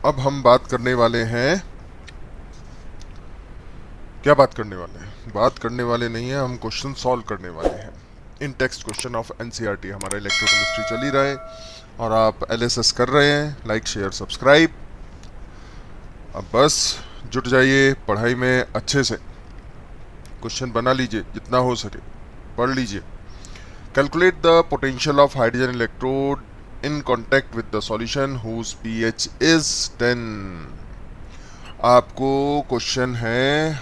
अब हम बात करने वाले हैं, क्या बात करने वाले हैं, बात करने वाले नहीं है, हम क्वेश्चन सॉल्व करने वाले हैं। इन टेक्स्ट क्वेश्चन ऑफ एनसीईआरटी हमारा इलेक्ट्रोकेमिस्ट्री चल ही रहा है और आप एलएसएस कर रहे हैं। Like share subscribe. अब बस जुट जाइए पढ़ाई में, अच्छे से क्वेश्चन बना लीजिए जितना हो सके, पढ़ लीजिए। Calculate the potential of hydrogen electrode in contact with the solution whose pH is 10। आपको क्वेश्चन है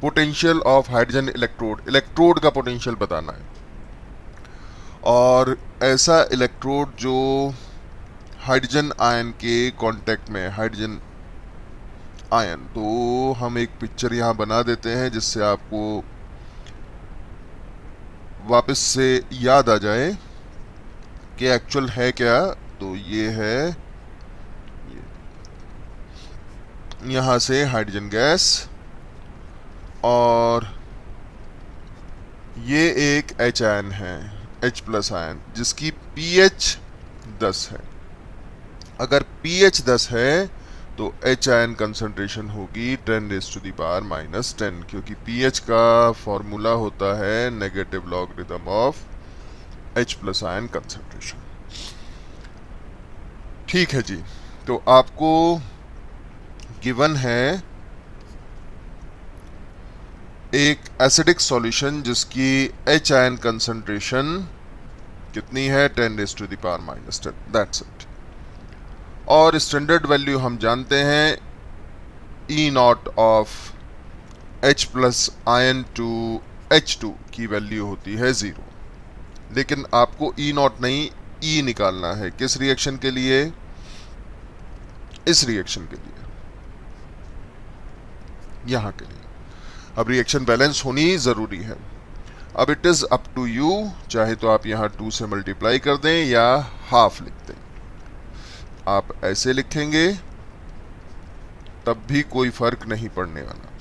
potential of hydrogen electrode, electrode का पोटेंशियल बताना है। और ऐसा इलेक्ट्रोड जो हाइड्रोजन आयन के कांटेक्ट में, हाइड्रोजन आयन, तो हम एक पिक्चर यहाँ बना देते हैं जिससे आपको वापस से याद आ जाए कि एक्चुअल है क्या। तो ये है, यहाँ से हाइड्रोजन गैस और ये एक H आयन है, H प्लस आयन, जिसकी pH 10 है। अगर pH 10 है तो H आयन कंसंट्रेशन होगी 10⁻⁻⁻10, क्योंकि pH का फॉर्मूला होता है negative logarithm of H plus ion concentration. ठीक है जी, तो आपको गिवन है एक एसिडिक सॉल्यूशन जिसकी H आयन कंसंट्रेशन कितनी है, 10⁻⁻10, दैट्स इट। और स्टैंडर्ड वैल्यू हम जानते हैं, E not of H plus ion to H2 की वैल्यू होती है 0। लेकिन आपको E नॉट नहीं, E निकालना है। किस रिएक्शन के लिए? इस रिएक्शन के लिए, यहां के लिए। अब रिएक्शन बैलेंस होनी जरूरी है। अब it is up to you, चाहे तो आप यहां 2 से मल्टीप्लाई कर दें या हाफ लिख दें। आप ऐसे लिखेंगे तब भी कोई फर्क नहीं पड़ने वाला।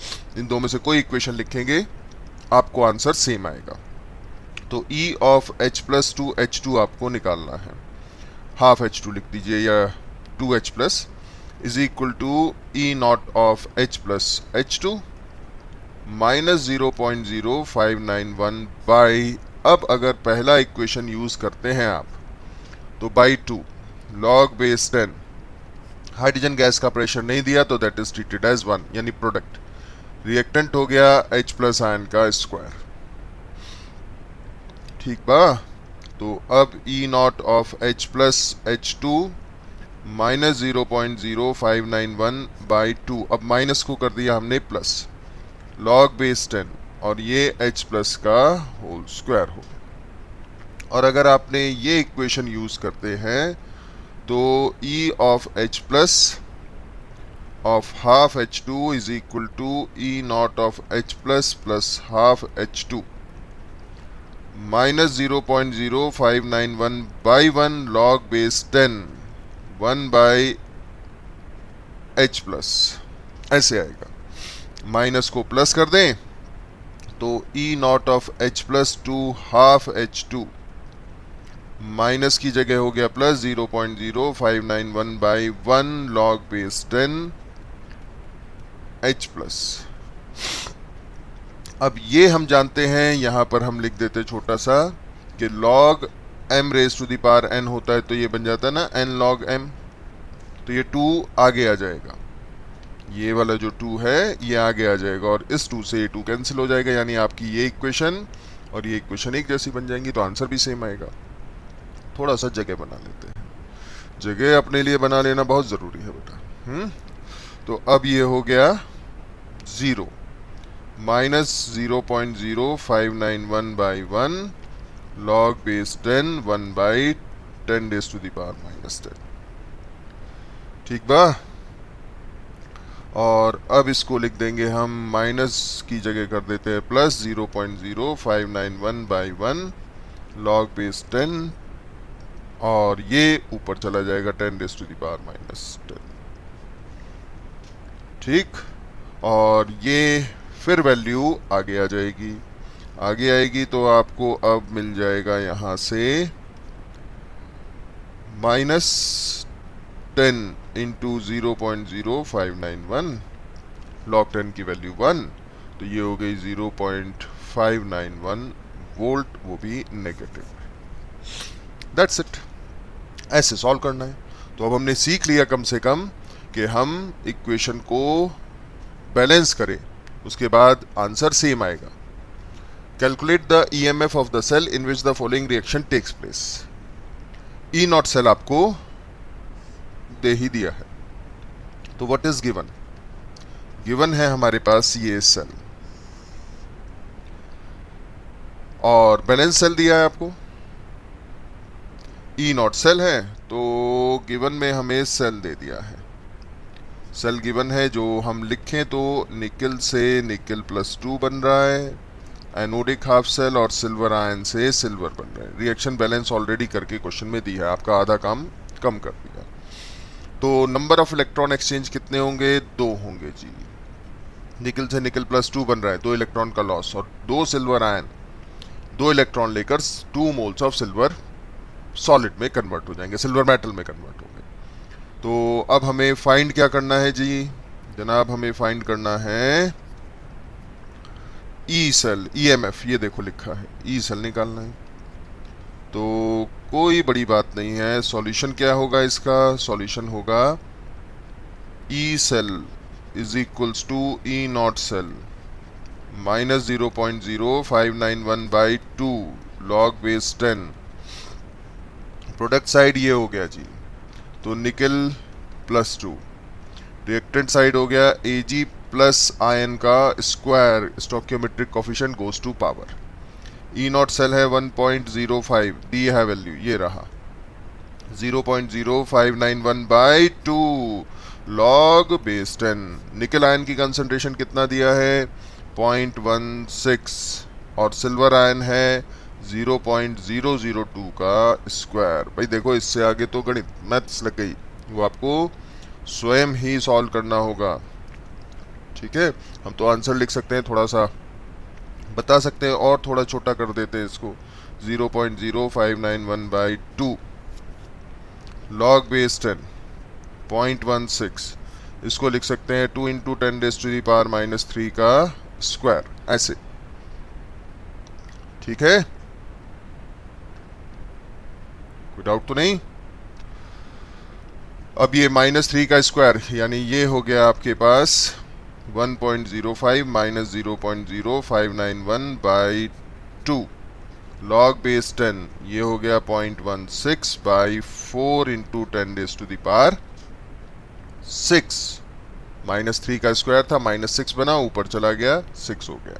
इन दो में से कोई इक्वेशन लिखेंगे आपको आंसर सेम आएगा। तो E of H plus 2H2 आपको निकालना है। हाफ H2 लिख दीजिए या 2H plus is equal to E not of H plus H2 minus 0.0591 by, अब अगर पहला इक्वेशन यूज करते हैं आप तो by 2 log base 10। Hydrogen gas का प्रेशर नहीं दिया तो दैट इज ट्रीटेड एज 1, यानी प्रोडक्ट। रिएक्टेंट हो गया H प्लस आयन का स्क्वायर। ठीक बा? तो अब E not of H plus H2 minus 0.0591 by 2, अब माइनस को कर दिया हमने प्लस, लॉग बेस 10, और ये H प्लस का होल स्क्वायर हो। और अगर आपने ये इक्वेशन यूज करते हैं तो E of H plus of half H2 is equal to E not of H plus plus half H2 minus 0.0591 by 1 log base 10 1 by H plus, ऐसे आएगा। माइनस को प्लस कर दें तो E not of H plus 2 half H2 minus की जगह हो गया plus 0.0591 by 1 log base 10 H plus. अब ये हम जानते हैं, यहां पर हम लिख देते छोटा सा कि log m raise to the power n होता है, तो ये बन जाता है ना n log m, तो ये 2 आगे आ जाएगा, ये वाला जो 2 है ये आगे आ जाएगा, और इस 2 से ये 2 कैंसिल हो जाएगा, यानी आपकी ये इक्वेशन और ये इक्वेशन एक जैसी बन जाएंगी, तो आंसर भी सेम आएगा। थोड़ा सा जगह बना लेते हैं, जगह अपने लिए बना लेना बहुत ज़रूरी है बेटा। तो अब ये हो गया 0 minus 0.0591 by 1 log base 10 1 by 10 raise to the power minus 10। ठीक बा? और अब इसको लिख देंगे हम, माइनस की जगह कर देते हैं प्लस 0.0591 बाई 1 लॉग बेस 10, और ये ऊपर चला जाएगा 10 raise to the power minus 10। ठीक, और ये फिर वैल्यू आगे आ जाएगी, आगे आएगी तो आपको अब मिल जाएगा यहाँ से माइनस 10 इंटू 0.0591, log 10 की वैल्यू 1, तो ये हो गई 0.591 वोल्ट, वो भी नेगेटिव। दैट्स इट, ऐसे सॉल्व करना है। तो अब हमने सीख लिया कम से कम कि हम इक्वेशन को बैलेंस करें, उसके बाद आंसर सेम आएगा। Calculate the EMF of the cell in which the following reaction takes place. E not cell आपको दे ही दिया है, तो व्हाट इज गिवन? गिवन है हमारे पास ये सेल, और बैलेंस सेल दिया है आपको। ई नॉट सेल है, तो गिवन में हमें सेल दे दिया है। सेल गिवन है, जो हम लिखें तो निकल से निकल +2 बन रहा है, एनोडिक हाफ सेल और सिल्वर आयन से सिल्वर बन रहा है। रिएक्शन बैलेंस ऑलरेडी करके क्वेश्चन में दी है, आपका आधा काम कम कर दिया। तो नंबर ऑफ इलेक्ट्रॉन एक्सचेंज कितने होंगे? 2 होंगे जी। निकल से निकल +2 बन रहा है, 2 इलेक्ट्रॉन का लॉस, और 2 सिल्वर आयन 2 इलेक्ट्रॉन लेकर 2 मोल्स ऑफ सिल्वर सॉलिड में कन्वर्ट हो जाएंगे, सिल्वर मेटल में कन्वर्ट होंगे। तो अब हमें फाइंड क्या करना है जी जनाब? हमें फाइंड करना है ई सेल, ईएमएफ, ये देखो लिखा है, ई सेल निकालना है। तो कोई बड़ी बात नहीं है। सॉल्यूशन क्या होगा इसका? सॉल्यूशन होगा E cell is equals to E not cell minus 0.0591/2 log base 10। Product side ये हो गया जी, तो निकल +2, रिएक्टेंट साइड हो गया Ag प्लस आयन का square, stoichiometric coefficient goes to power. E not cell है 1.05, दी है वैल्यू, ये रहा 0.0591/2 लॉग बेस 10। निकल आयन की कंसंट्रेशन कितना दिया है? 0.16, और सिल्वर आयन है 0.002 का स्क्वायर। भाई देखो, इससे आगे तो गणित मैथ्स लग गई, वो आपको स्वयं ही सॉल्व करना होगा। ठीक है, हम तो आंसर लिख सकते हैं, थोड़ा सा बता सकते हैं और थोड़ा छोटा कर देते हैं इसको, 0.0591/2 लॉग बेस 10 0.16, इसको लिख सकते हैं 2 × 10⁻³ का स्क्वायर, ऐसे। ठीक है, कोई डाउट तो नहीं? अब ये -3 का स्क्वायर, यानी ये हो गया आपके पास 1.05 - 0.0591/2 लॉग बेस 10, ये हो गया 0.16/4 × 10⁻⁶। -3 का स्क्वायर था, -6 बना, ऊपर चला गया, 6 हो गया।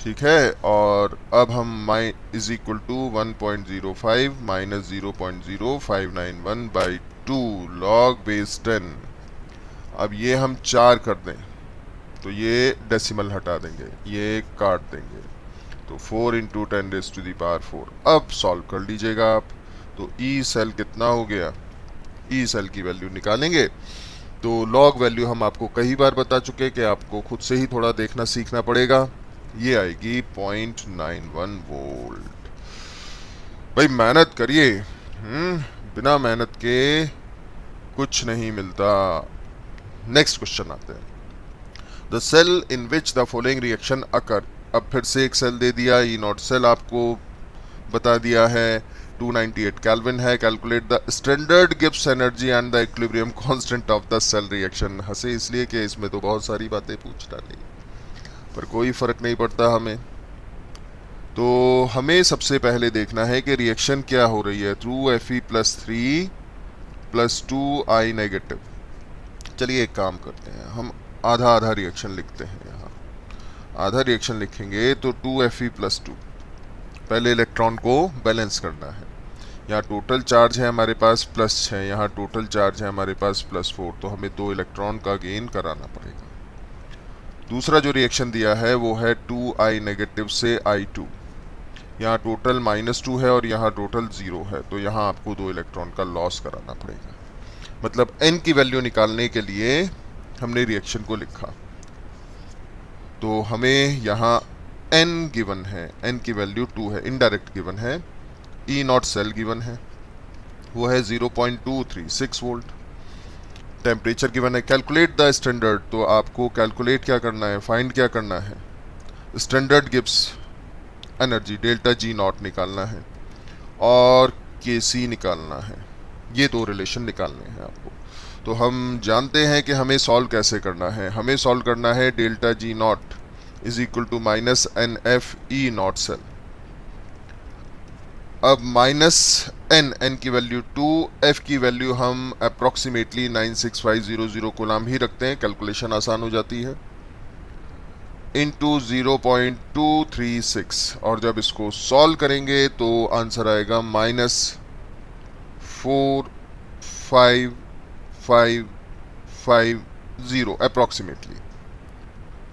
ठीक है, और अब हम is equal to 1.05 - 0.0591/2 log base 10। अब ये हम 4 कर दें तो ये डेसिमल हटा देंगे, ये काट देंगे, तो 4 × 10⁻⁴। अब सॉल्व कर लीजिएगा आप। तो ई सेल कितना हो गया? ई सेल की वैल्यू निकालेंगे, तो लॉग वैल्यू हम आपको कई बार बता चुके कि आपको खुद से ही थोड़ा देखना सीखना पड़ेगा। ये आएगी 0.91 वोल्ट। भाई मेहनत करिए, बिना मेहनत के कुछ नहीं मिलता। नेक्स्ट क्वेश्चन आते हैं। The cell in which the following reaction occur. अब फिर से एक सेल दे दिया, ई नॉट सेल आपको बता दिया है, 298 केल्विन है। Calculate the standard Gibbs energy and the equilibrium constant of the cell reaction. हंसे इसलिए कि इसमें तो बहुत सारी बातें पूछ डाली, पर कोई फर्क नहीं पड़ता हमें। तो हमें सबसे पहले देखना है कि रिएक्शन क्या हो रही है, 2Fe+3 + 2I नेगेटिव। चलिए एक काम करते हैं, हम आधा आधा रिएक्शन लिखते हैं। यहाँ आधा रिएक्शन लिखेंगे तो 2Fe+2, पहले इलेक्ट्रॉन को बैलेंस करना है। यहाँ टोटल चार्ज है हमारे पास +6, यहाँ टोटल चार्ज है हमारे पास +4, तो हमें 2 इलेक्ट्रॉन का गेन कराना पड़ेगा। दूसरा जो रिएक्शन दिया है वो है 2I नेगेटिव से I2। यहाँ टोटल -2 है और यहाँ टोटल 0 है, तो यहाँ आपको 2 इलेक्ट्रॉन का लॉस कराना पड़ेगा। मतलब n की वैल्यू निकालने के लिए हमने रिएक्शन को लिखा, तो हमें यहाँ n गिवन है, n की वैल्यू 2 है, इनडायरेक्ट गिवन है। ई नॉट सेल गिवन है, वो है 0.236 वोल्ट। टेम्परेचर गिवन है, कैलकुलेट द स्टैंडर्ड, तो आपको कैलकुलेट क्या करना है, फाइंड क्या करना है, standard Gibbs energy delta G not निकालना है और के सी निकालना है। ये दो रिलेशन निकालने हैं आपको। तो हम जानते हैं कि हमें सॉल्व कैसे करना है। हमें सॉल्व करना है delta G not is equal to minus n F E not cell. अब माइनस एन की वैल्यू 2, एफ की वैल्यू हम अप्रॉक्सीमेटली 96500 कूलाम ही रखते हैं, कैलकुलेशन आसान हो जाती है, इंटू 0.236, और जब इसको सॉल्व करेंगे तो आंसर आएगा -4550 अप्रॉक्सीमेटली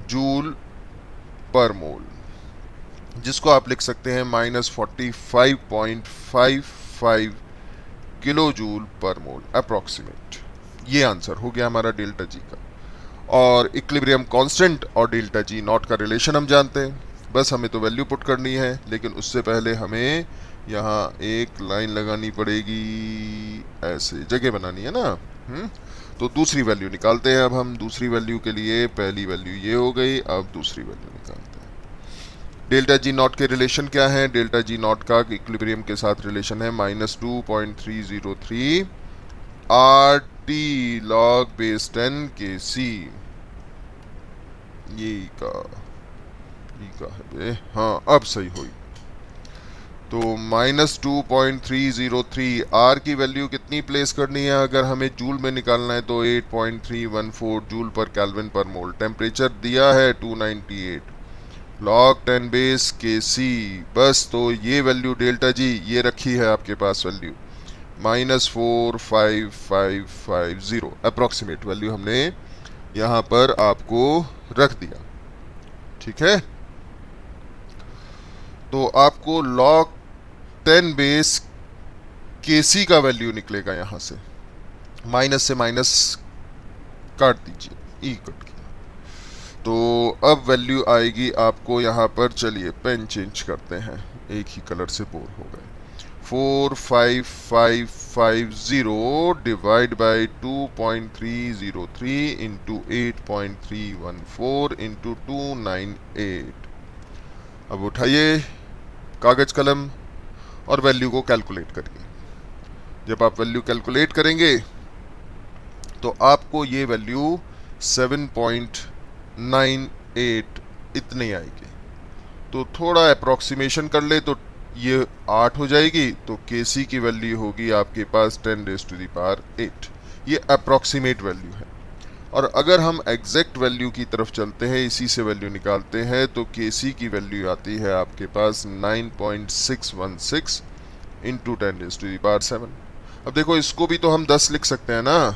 जूल पर मोल, जिसको आप लिख सकते हैं -45.55 किलो जूल पर मोल अप्रॉक्सीमेट। ये आंसर हो गया हमारा डेल्टा जी का। और इक्विलिब्रियम कांस्टेंट और डेल्टा जी नॉट का रिलेशन हम जानते हैं, बस हमें तो वैल्यू पुट करनी है, लेकिन उससे पहले हमें यहाँ एक लाइन लगानी पड़ेगी, ऐसे जगह बनानी है ना। तो दूसरी वैल्यू निकालते हैं। अब हम दूसरी वैल्यू के लिए, पहली वैल्यू ये हो गई, अब दूसरी वैल्यू निकालते हैं। डेल्टा जी नॉट के रिलेशन क्या है, डेल्टा जी नॉट का इक्विलिब्रियम के साथ रिलेशन है -2.303 आर टी लॉग बेस 10 के सी। ये का है बे, हाँ अब सही हुई। तो -2.303 आर की वैल्यू कितनी प्लेस करनी है, अगर हमें जूल में निकालना है तो 8.314 जूल पर केल्विन पर मोल। टेम्परेचर दिया है 298, लॉग 10 बेस के सी, बस तो ये वैल्यू डेल्टा जी ये रखी है आपके पास वैल्यू -45550 अप्रॉक्सीमेट वैल्यू हमने यहाँ पर आपको रख दिया, ठीक है। तो आपको log 10 बेस केसी का वैल्यू निकलेगा, यहाँ से माइनस से माइनस काट दीजिए, ई कट किया, तो अब वैल्यू आएगी आपको यहाँ पर, चलिए पेन चेंज करते हैं, एक ही कलर से बोर हो गए, 45550 डिवाइड बाई 2.303 इंटू 8.314 इंटू 298। अब उठाइए कागज कलम और वैल्यू को कैलकुलेट करिए। जब आप वैल्यू कैलकुलेट करेंगे तो आपको ये वैल्यू 7.98 इतनी आएगी। तो थोड़ा अप्रॉक्सीमेशन कर ले तो ये 8 हो जाएगी, तो केसी की वैल्यू होगी आपके पास 10⁸8। ये अप्रॉक्सीमेट वैल्यू है। और अगर हम एग्जैक्ट वैल्यू की तरफ चलते हैं, इसी से वैल्यू निकालते हैं, तो केसी की वैल्यू आती है आपके पास 9.616 इंटू 10⁻7। अब देखो इसको भी तो हम 10 लिख सकते हैं ना,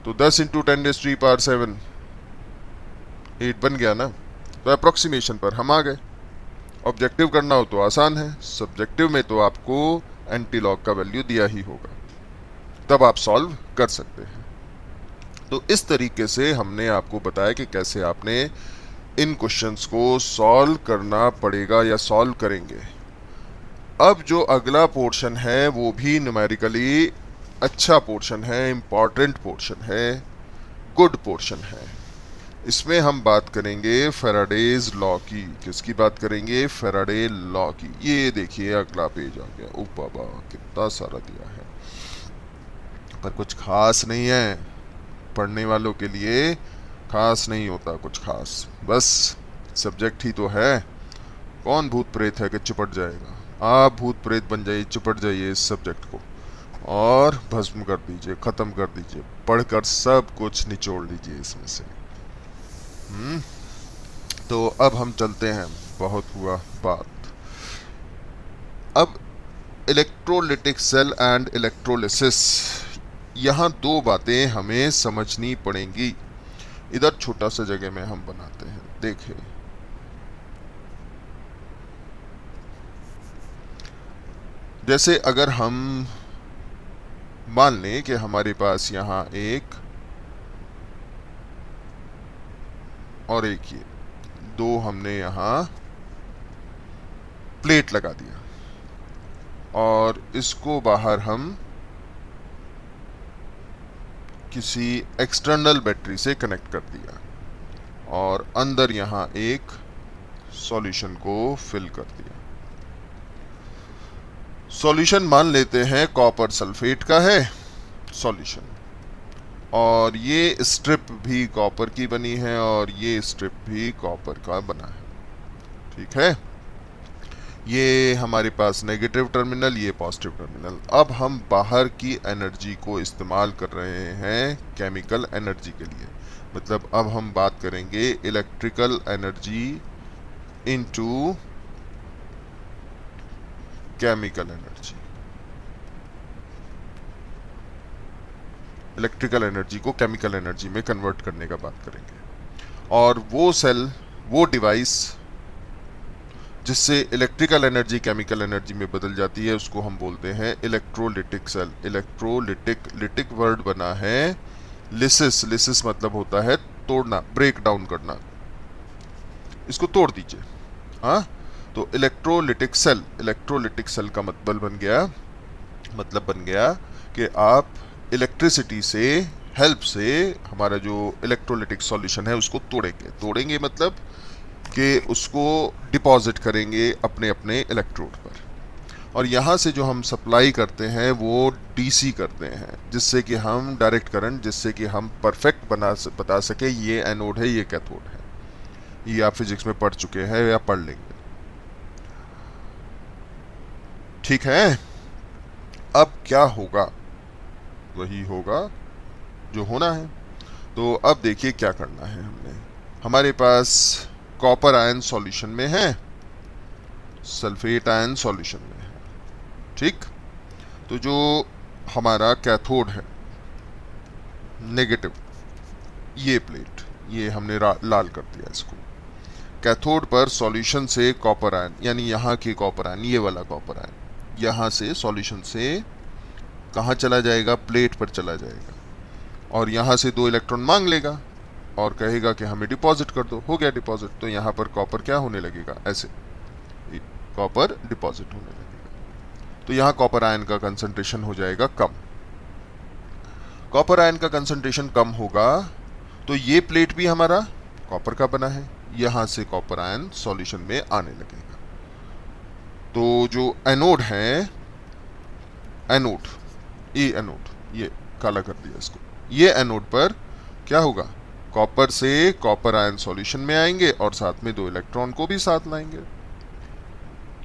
तो 10 इंटू 10⁻7 8 बन गया ना। तो अप्रॉक्सीमेशन पर हम आ गए। ऑब्जेक्टिव करना हो तो आसान है, सब्जेक्टिव में तो आपको एंटी लॉग का वैल्यू दिया ही होगा, तब आप सॉल्व कर सकते हैं। तो इस तरीके से हमने आपको बताया कि कैसे आपने इन क्वेश्चंस को सॉल्व करना पड़ेगा या सॉल्व करेंगे। अब जो अगला पोर्शन है वो भी न्यूमेरिकली अच्छा पोर्शन है, इम्पॉर्टेंट पोर्शन है, गुड पोर्शन है। इसमें हम बात करेंगे फैराडेज लॉ की। किसकी बात करेंगे? फैराडे लॉ की। ये देखिए अगला पेज आ गया। ओ बाबा कितना सारा दिया है, पर कुछ खास नहीं है। पढ़ने वालों के लिए खास नहीं होता कुछ खास, बस सब्जेक्ट ही तो है। कौन भूत प्रेत है कि चिपट जाएगा? आप भूत प्रेत बन जाइए, चिपट जाइए इस सब्जेक्ट को और भस्म कर दीजिए, खत्म कर दीजिए, पढ़कर सब कुछ निचोड़ लीजिए इसमें से। तो अब हम चलते हैं, बहुत हुआ बात। अब इलेक्ट्रोलिटिक सेल एंड इलेक्ट्रोलिसिस, यहाँ दो बातें हमें समझनी पड़ेंगी। इधर छोटा सा जगह में हम बनाते हैं, देखिए जैसे अगर हम मान लें कि हमारे पास यहाँ एक और एक ये दो हमने यहाँ प्लेट लगा दिया और इसको बाहर हम किसी एक्सटर्नल बैटरी से कनेक्ट कर दिया और अंदर यहाँ एक सॉल्यूशन को फिल कर दिया। सॉल्यूशन मान लेते हैं कॉपर सल्फेट का है सॉल्यूशन, और ये स्ट्रिप भी कॉपर की बनी है और ये स्ट्रिप भी कॉपर का बना है। ठीक है, ये हमारे पास नेगेटिव टर्मिनल, ये पॉजिटिव टर्मिनल। अब हम बाहर की एनर्जी को इस्तेमाल कर रहे हैं केमिकल एनर्जी के लिए, मतलब अब हम बात करेंगे electrical energy into chemical energy. Electrical energy को केमिकल एनर्जी में कन्वर्ट करने का बात करेंगे, और वो सेल, वो डिवाइस जिससे इलेक्ट्रिकल एनर्जी केमिकल एनर्जी में बदल जाती है, उसको हम बोलते हैं electrolytic cell. Electrolytic, lytic word बना है लिसिस। लिसिस मतलब होता है तोड़ना, ब्रेक डाउन करना। इसको तोड़ दीजिए। हाँ, तो इलेक्ट्रोलिटिक सेल, इलेक्ट्रोलिटिक सेल का मतलब बन गया कि आप इलेक्ट्रिसिटी से हेल्प से हमारा जो इलेक्ट्रोलिटिक सॉल्यूशन है उसको तोड़ेंगे मतलब कि उसको डिपॉजिट करेंगे अपने अपने इलेक्ट्रोड पर, और यहाँ से जो हम सप्लाई करते हैं वो डीसी करते हैं, जिससे कि हम डायरेक्ट करंट, जिससे कि हम परफेक्ट बता सके ये एनोड है, ये कैथोड है। ये आप फिजिक्स में पढ़ चुके हैं या पढ़ लेंगे। ठीक है, अब क्या होगा? वही होगा जो होना है। तो अब देखिए क्या करना है हमने। हमारे पास कॉपर आयन सॉल्यूशन में है, सल्फेट आयन सॉल्यूशन में है। ठीक, तो जो हमारा कैथोड है नेगेटिव, ये प्लेट, ये हमने लाल कर दिया इसको। कैथोड पर सॉल्यूशन से कॉपर आयन, यानी यहाँ के कॉपर आयन, ये वाला कॉपर आयन यहाँ से सॉल्यूशन से कहाँ चला जाएगा? प्लेट पर चला जाएगा, और यहाँ से 2 इलेक्ट्रॉन मांग लेगा और कहेगा कि हमें डिपॉजिट कर दो। हो गया डिपॉजिट, तो यहाँ पर कॉपर क्या होने लगेगा? ऐसे कॉपर डिपॉजिट होने लगेगा। तो यहाँ कॉपर आयन का कंसंट्रेशन हो जाएगा कम। कॉपर आयन का कंसंट्रेशन कम होगा तो ये प्लेट भी हमारा कॉपर का बना है, यहाँ से कॉपर आयन सॉल्यूशन में आने लगेगा। तो जो एनोड है, एनोड, ये काला कर दिया इसको, ये एनोड पर क्या होगा? कॉपर से कॉपर आयन सॉल्यूशन में आएंगे और साथ में 2 इलेक्ट्रॉन को भी साथ लाएंगे।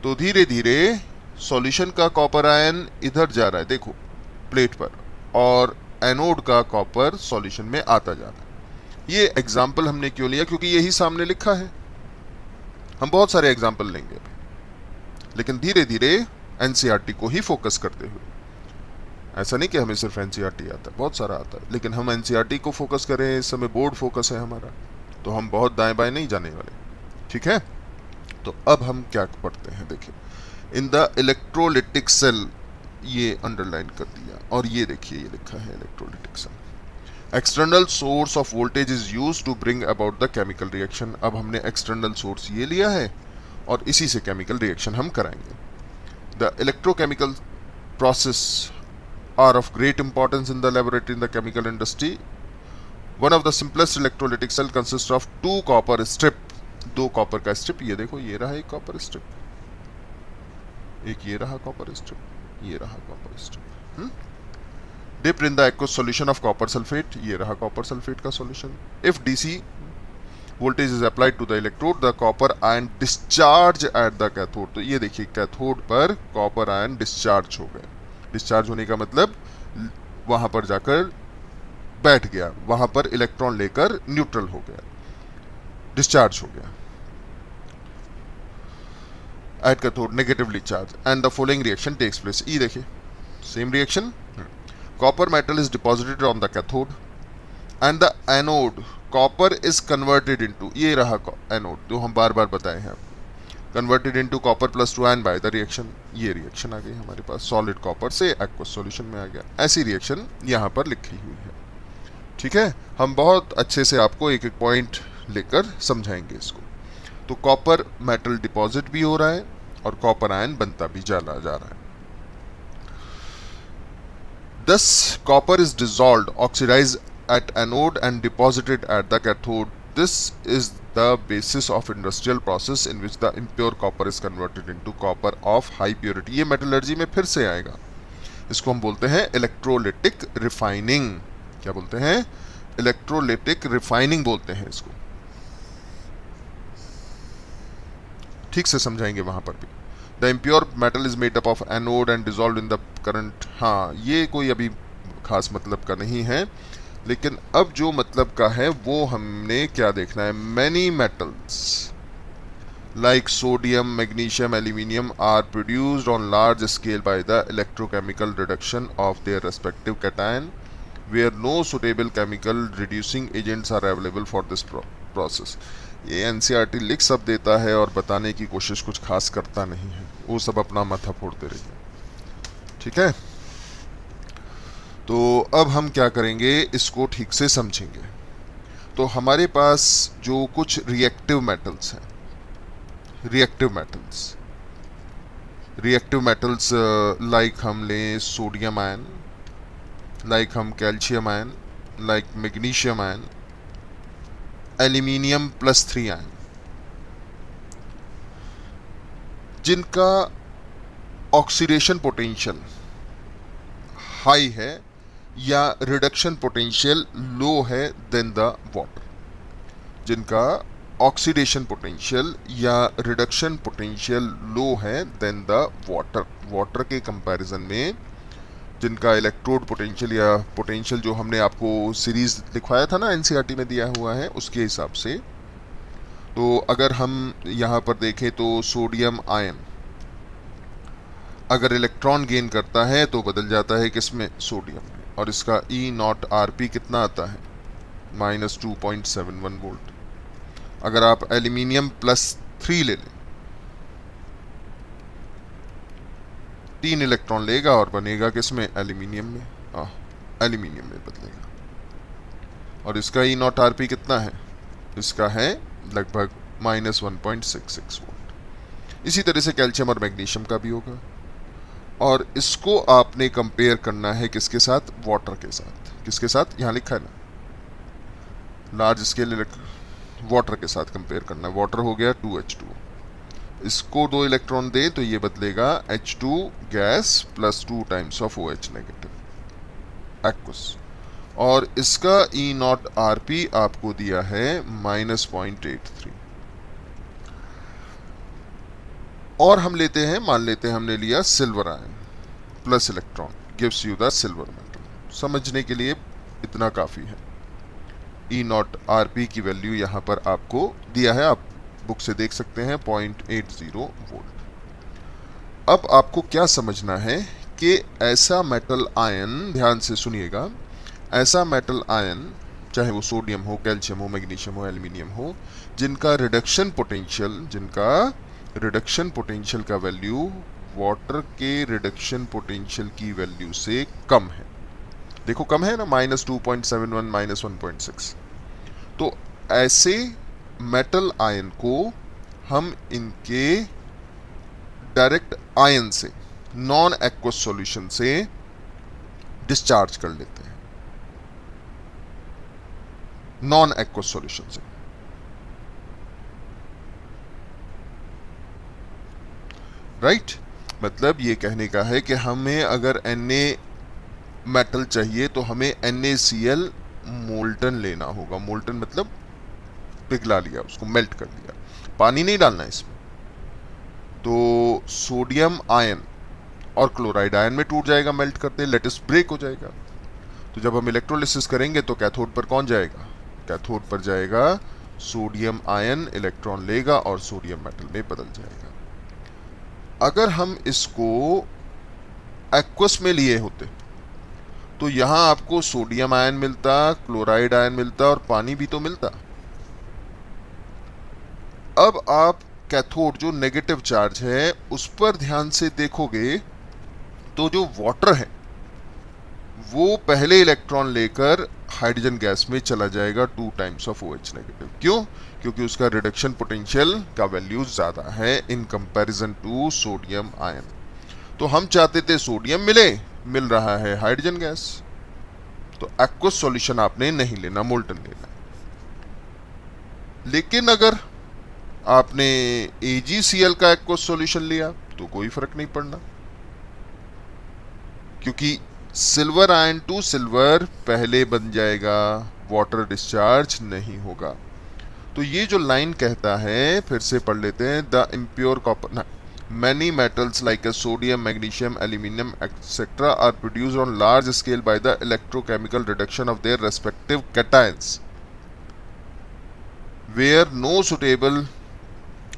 तो धीरे धीरे सॉल्यूशन का कॉपर आयन इधर जा रहा है, देखो प्लेट पर, और एनोड का कॉपर सॉल्यूशन में आता जा रहा है। ये एग्जाम्पल हमने क्यों लिया? क्योंकि यही सामने लिखा है। हम बहुत सारे एग्जाम्पल लेंगे अभी, लेकिन धीरे धीरे एनसीईआरटी को ही फोकस करते हुए। ऐसा नहीं कि हमें सिर्फ एनसीईआरटी आता है, बहुत सारा आता है, लेकिन हम एनसीईआरटी को फोकस करें, इस समय बोर्ड फोकस है हमारा, तो हम बहुत दाएं बाएं नहीं जाने वाले। ठीक है, तो अब हम क्या पढ़ते हैं, देखिए, इन द इलेक्ट्रोलिटिक सेल, ये अंडरलाइन कर दिया, और ये देखिए ये लिखा है electrolytic cell. External source of voltage is used to bring about the chemical reaction. अब हमने एक्सटर्नल सोर्स ये लिया है और इसी से केमिकल रिएक्शन हम कराएंगे। The electrochemical process are of great importance in the laboratory in the chemical industry. One of the simplest electrolytic cell consists of 2 copper strip, 2 copper का स्ट्रिप। ये देखो, ये रहा एक कॉपर स्ट्रिप, एक ये रहा कॉपर स्ट्रिप, ये रहा copper strip. Dipped in the aqueous solution of copper sulfate, ये रहा कॉपर सल्फेट का solution. If DC voltage is applied to the electrode, the copper ion discharge at the cathode। तो ये देखिए कैथोड पर copper ion discharge हो गए। Discharge होने का मतलब वहां पर जाकर बैठ गया, वहां पर इलेक्ट्रॉन लेकर न्यूट्रल हो गया, डिस्चार्ज हो गया। At cathode negatively charge and the following reaction takes place. ये देखिए same reaction. Copper metal is deposited on the cathode and the anode copper is converted into, ये रहा एनोड जो हम बार बार बताए हैं, converted into copper plus 2 ion by the reaction. ये रिएक्शन आ गई हमारे पास, सॉलिड कॉपर से एक्वस सॉल्यूशन में आ गया। ऐसी रिएक्शन यहाँ पर लिखी हुई है। ठीक है, हम बहुत अच्छे से आपको एक एक पॉइंट लेकर समझाएंगे इसको। तो कॉपर मेटल डिपॉजिट भी हो रहा है और कॉपर आयन बनता भी जा रहा है। Thus copper is dissolved, oxidized at anode and deposited at the cathode. This is the basis of industrial process in which the impure copper is converted into copper of high purity. ये metallurgy में फिर से आएगा, इसको हम बोलते हैं electrolytic refining. क्या बोलते हैं? इलेक्ट्रोलिटिक रिफाइनिंग बोलते हैं इसको। ठीक से समझाएंगे वहां पर भी। The impure metal is made up of anode and dissolve in the current. हाँ, ये कोई अभी खास मतलब का नहीं है, लेकिन अब जो मतलब का है वो हमने क्या देखना है। Many metals like sodium, magnesium, aluminium are produced on large scale by the electrochemical reduction of their respective cation where no suitable chemical reducing agents are available for this process. ये एनसीईआरटी लिख सब देता है और बताने की कोशिश कुछ खास करता नहीं है, वो सब अपना माथा फोड़ते रहिए। ठीक है, तो अब हम क्या करेंगे, इसको ठीक से समझेंगे। तो हमारे पास जो कुछ रिएक्टिव मेटल्स हैं, रिएक्टिव मेटल्स लाइक हम लें सोडियम आयन, लाइक हम calcium ion, like magnesium ion, aluminium +3 ion, जिनका ऑक्सीडेशन पोटेंशियल हाई है या रिडक्शन पोटेंशियल लो है देन द वाटर। जिनका ऑक्सीडेशन पोटेंशियल या रिडक्शन पोटेंशियल लो है देन द वाटर के कंपैरिजन में जिनका इलेक्ट्रोड पोटेंशियल या पोटेंशियल जो हमने आपको सीरीज लिखवाया था ना, एनसीईआरटी में दिया हुआ है, उसके हिसाब से। तो अगर हम यहाँ पर देखें तो सोडियम आयन अगर इलेक्ट्रॉन गेन करता है तो बदल जाता है किसमें? सोडियम में, और इसका E0 RP कितना आता है? -2.71 वोल्ट। अगर आप एल्यूमिनियम +3 ले लें, 3 इलेक्ट्रॉन लेगा और बनेगा किसमें? एल्यूमिनियम में। एल्यूमिनियम में बदलेगा, और इसका E0 RP कितना है? इसका है लगभग -1.66 वोल्ट। इसी तरह से कैल्शियम और मैग्नीशियम का भी होगा, और इसको आपने कंपेयर करना है किसके साथ? वाटर के साथ। किसके साथ? यहाँ लिखा है ना, लार्ज स्केल वाटर के साथ कंपेयर करना है। वाटर हो गया 2H2, इसको 2 इलेक्ट्रॉन दे तो ये बदलेगा H2 gas +2 times of OH negative aqueous, और इसका E0 RP आपको दिया है -0.83। और हम लेते हैं, मान लेते हैं हमने लिया silver ion plus electron gives you the silver metal. समझने के लिए इतना काफ़ी है। E0 RP की वैल्यू यहाँ पर आपको दिया है, आप बुक से देख सकते हैं 0.80 वोल्ट। अब आपको क्या समझना है कि ऐसा मेटल आयन, ध्यान से सुनिएगा, ऐसा मेटल आयन चाहे वो सोडियम हो, कैल्शियम हो, मैग्नीशियम हो, एल्यूमिनियम हो, जिनका रिडक्शन पोटेंशियल का वैल्यू वाटर के रिडक्शन पोटेंशियल की वैल्यू से कम है। देखो कम है ना, -2.71 -1.6। तो ऐसे मेटल आयन को हम इनके डायरेक्ट आयन से, नॉन एक्वस सॉल्यूशन से डिस्चार्ज कर लेते हैं, नॉन एक्वस सॉल्यूशन से। राइट? मतलब ये कहने का है कि हमें अगर Na मेटल चाहिए तो हमें NaCl मोल्टन लेना होगा। मोल्टन मतलब पिघला लिया, उसको मेल्ट कर लिया, पानी नहीं डालना इसमें। तो सोडियम आयन और क्लोराइड आयन में टूट जाएगा मेल्ट करते, लेटिस ब्रेक हो जाएगा। तो जब हम इलेक्ट्रोलिसिस करेंगे तो कैथोड पर कौन जाएगा? कैथोड पर जाएगा सोडियम आयन, इलेक्ट्रॉन लेगा और सोडियम मेटल में बदल जाएगा। अगर हम इसको एक्वस में लिए होते तो यहां आपको सोडियम आयन मिलता, क्लोराइड आयन मिलता और पानी भी तो मिलता। अब आप कैथोड जो नेगेटिव चार्ज है उस पर ध्यान से देखोगे तो जो वाटर है वो पहले इलेक्ट्रॉन लेकर हाइड्रोजन गैस में चला जाएगा 2 टाइम्स ऑफ OH नेगेटिव। क्यों? क्योंकि उसका रिडक्शन पोटेंशियल का वैल्यू ज़्यादा है in comparison to sodium ion. तो हम चाहते थे सोडियम मिले मिल रहा है हाइड्रोजन गैस, तो एक्वस सॉल्यूशन आपने नहीं लेना, मोल्टन लेना। लेकिन अगर आपने AgCl का एक्वस सॉल्यूशन लिया तो कोई फर्क नहीं पड़ना, क्योंकि सिल्वर आयन टू सिल्वर पहले बन जाएगा, वाटर डिस्चार्ज नहीं होगा। तो ये जो लाइन कहता है, फिर से पढ़ लेते हैं, the impure copper many metals like as sodium, magnesium, aluminum, etc. are produced on large scale by the electrochemical reduction of their respective cations, where no suitable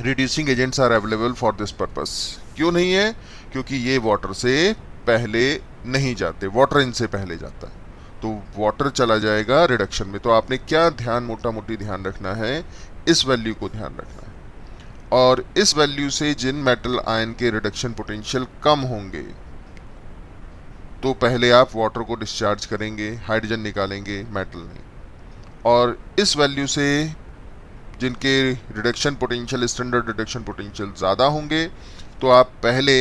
reducing agents are available for this purpose. क्यों नहीं है? क्योंकि ये water से पहले नहीं जाते, water इनसे पहले जाता है, तो वाटर चला जाएगा रिडक्शन में। तो आपने क्या ध्यान, मोटा मोटी ध्यान रखना है, इस वैल्यू को ध्यान रखना है, और इस वैल्यू से जिन मेटल आयन के रिडक्शन पोटेंशियल कम होंगे तो पहले आप वाटर को डिस्चार्ज करेंगे, हाइड्रोजन निकालेंगे, मेटल नहीं। और इस वैल्यू से जिनके reduction potential, standard reduction potential ज़्यादा होंगे, तो आप पहले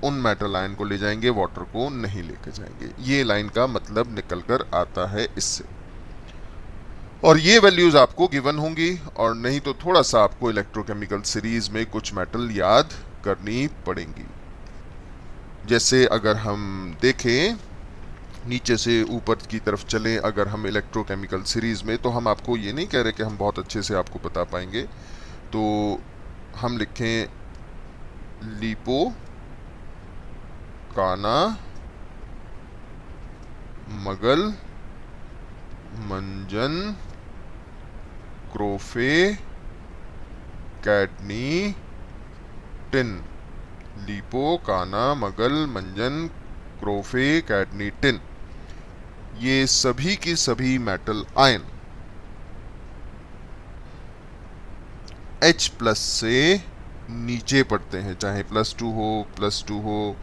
उन मेटल आयन को ले जाएंगे, वाटर को नहीं लेकर जाएंगे। ये लाइन का मतलब निकल कर आता है इससे। और ये वैल्यूज आपको गिवन होंगी, और नहीं तो थोड़ा सा आपको इलेक्ट्रोकेमिकल सीरीज में कुछ मेटल याद करनी पड़ेंगी। जैसे अगर हम देखें, नीचे से ऊपर की तरफ चलें, अगर हम इलेक्ट्रोकेमिकल सीरीज में, तो हम आपको ये नहीं कह रहे कि हम बहुत अच्छे से आपको बता पाएंगे, तो हम लिखें लिपो काना मगल मंजन क्रोफे कैडनी टिन। लिपो काना मगल मंजन क्रोफे कैडनी टिन, ये सभी की सभी मेटल आयन H प्लस से नीचे पड़ते हैं, चाहे +2 हो,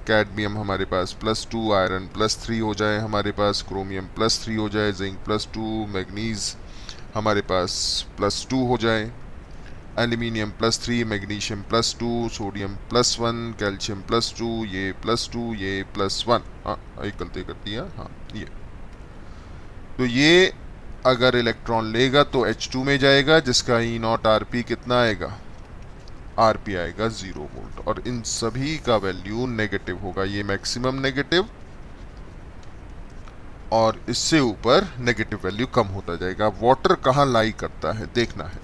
कैडमियम हमारे पास +2, आयरन +3 हो जाए, हमारे पास क्रोमियम +3 हो जाए, जिंक +2, मैग्नीज हमारे पास +2 हो जाए, एल्यूमिनियम +3, मैग्नीशियम +2, सोडियम +1, कैल्शियम +2, ये +2, ये +1। हाँ, एक गलती कर दिया, हाँ ये। तो ये अगर इलेक्ट्रॉन लेगा तो H2 में जाएगा, जिसका E0 Rp कितना आएगा, Rp आएगा 0 वोल्ट, और इन सभी का वैल्यू नेगेटिव होगा, ये मैक्सिमम नेगेटिव, और इससे ऊपर नेगेटिव वैल्यू कम होता जाएगा। वाटर कहाँ लाई करता है देखना है,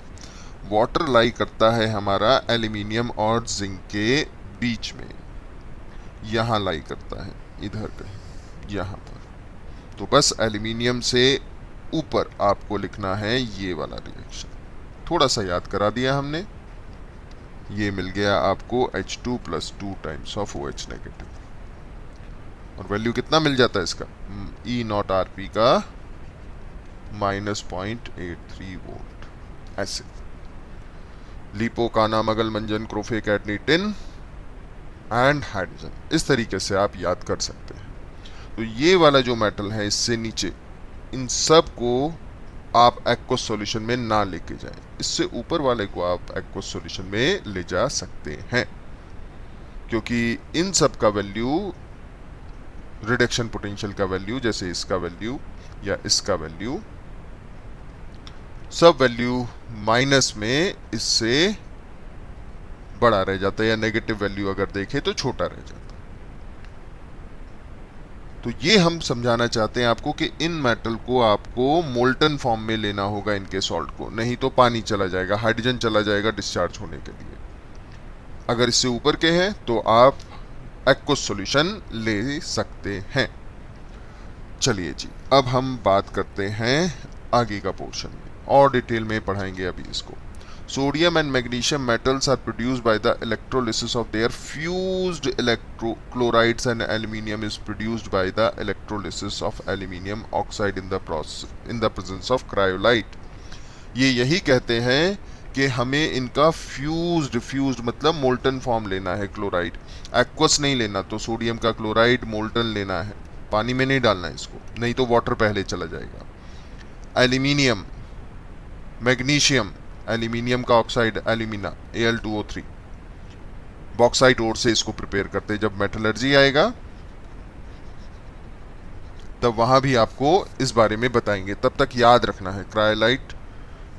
वाटर लाई करता है हमारा एल्यूमिनियम और जिंक के बीच में, यहाँ लाई करता है, इधर कहीं यहाँ पर। तो बस एल्यूमिनियम से ऊपर आपको लिखना है ये वाला रिएक्शन, थोड़ा सा याद करा दिया हमने, ये मिल गया आपको H2 + 2 times of OH negative, और वैल्यू कितना मिल जाता है इसका, E0 Rp का -0.83 वोल्ट। ऐसे लिपो काना मगल मंजन क्रोफे कैडनी टिन एंड हाइड्रोजन, इस तरीके से आप याद कर सकते हैं। तो ये वाला जो मेटल है इससे नीचे, इन सब को आप एक्वस सॉल्यूशन में ना लेके जाएं, इससे ऊपर वाले को आप एक्वस सॉल्यूशन में ले जा सकते हैं, क्योंकि इन सब का वैल्यू, रिडक्शन पोटेंशियल का वैल्यू, जैसे इसका वैल्यू या इसका वैल्यू, सब वैल्यू माइनस में इससे बड़ा रह जाता है, या नेगेटिव वैल्यू अगर देखें तो छोटा रह जाता है। तो ये हम समझाना चाहते हैं आपको कि इन मेटल को आपको मोल्टन फॉर्म में लेना होगा, इनके सॉल्ट को, नहीं तो पानी चला जाएगा, हाइड्रोजन चला जाएगा डिस्चार्ज होने के लिए। अगर इससे ऊपर के हैं तो आप एक्वस सॉल्यूशन ले सकते हैं। चलिए जी, अब हम बात करते हैं आगे का पोर्शन में, और डिटेल में पढ़ाएंगे अभी इसको। Sodium and magnesium metals are produced by the electrolysis of their fused electrochlorides, and aluminium is produced by the electrolysis of aluminium oxide in the presence of cryolite। ये यही कहते हैं कि हमें इनका फ्यूज्ड मतलब मोल्टन फॉर्म लेना है, क्लोराइड, एक्वस नहीं लेना। तो सोडियम का क्लोराइड मोल्टन लेना है, पानी में नहीं डालना है इसको, नहीं तो वाटर पहले चला जाएगा। एल्यूमिनियम, मैग्नीशियम, एल्यूमिनियम का oxide alumina Al2O3, bauxite ore से इसको प्रिपेयर करते हैं। जब मेटलर्जी आएगा तब वहाँ भी आपको इस बारे में बताएंगे। तब तक याद रखना है क्रायोलाइट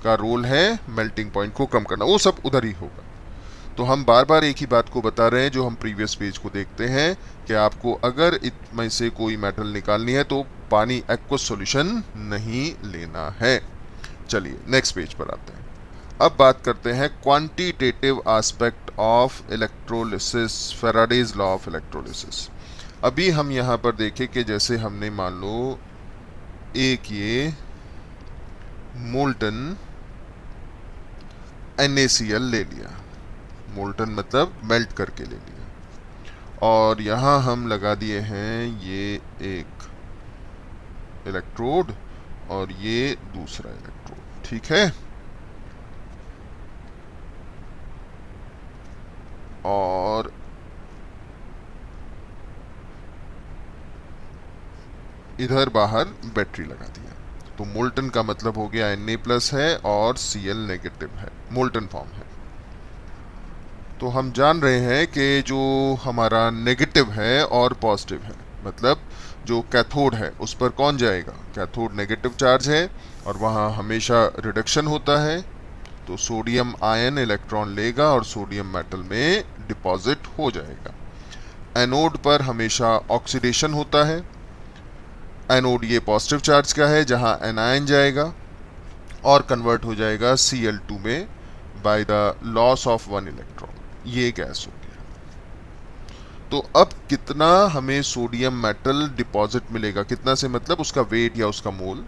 का रोल है मेल्टिंग पॉइंट को कम करना, वो सब उधर ही होगा। तो हम बार बार एक ही बात को बता रहे हैं जो हम प्रीवियस पेज को देखते हैं कि आपको अगर इसमें से कोई मेटल निकालनी है तो पानी एक्वस सॉल्यूशन नहीं लेना है। चलिए नेक्स्ट पेज पर आते हैं। अब बात करते हैं quantitative aspect of electrolysis, Faraday's law of electrolysis. अभी हम यहाँ पर देखें कि जैसे हमने मान लो एक ये मोल्टन NaCl ले लिया, मोल्टन मतलब मेल्ट करके ले लिया, और यहाँ हम लगा दिए हैं ये एक इलेक्ट्रोड और ये दूसरा इलेक्ट्रोड, ठीक है। और इधर बाहर बैटरी लगा दिया। तो मोल्टन का मतलब हो गया Na+ है और Cl नेगेटिव है, मोल्टन फॉर्म है। तो हम जान रहे हैं कि जो हमारा नेगेटिव है और पॉजिटिव है, मतलब जो कैथोड है उस पर कौन जाएगा, कैथोड नेगेटिव चार्ज है और वहाँ हमेशा रिडक्शन होता है। तो सोडियम आयन इलेक्ट्रॉन लेगा और सोडियम मेटल में डिपॉजिट हो जाएगा। एनोड पर हमेशा ऑक्सीडेशन होता है। एनोड ये पॉजिटिव चार्ज का है जहाँ एनायन जाएगा और कन्वर्ट हो जाएगा Cl2 में by the loss of 1 electron, ये गैस हो गया। तो अब कितना हमें सोडियम मेटल डिपॉजिट मिलेगा, कितना से मतलब उसका वेट या उसका मोल।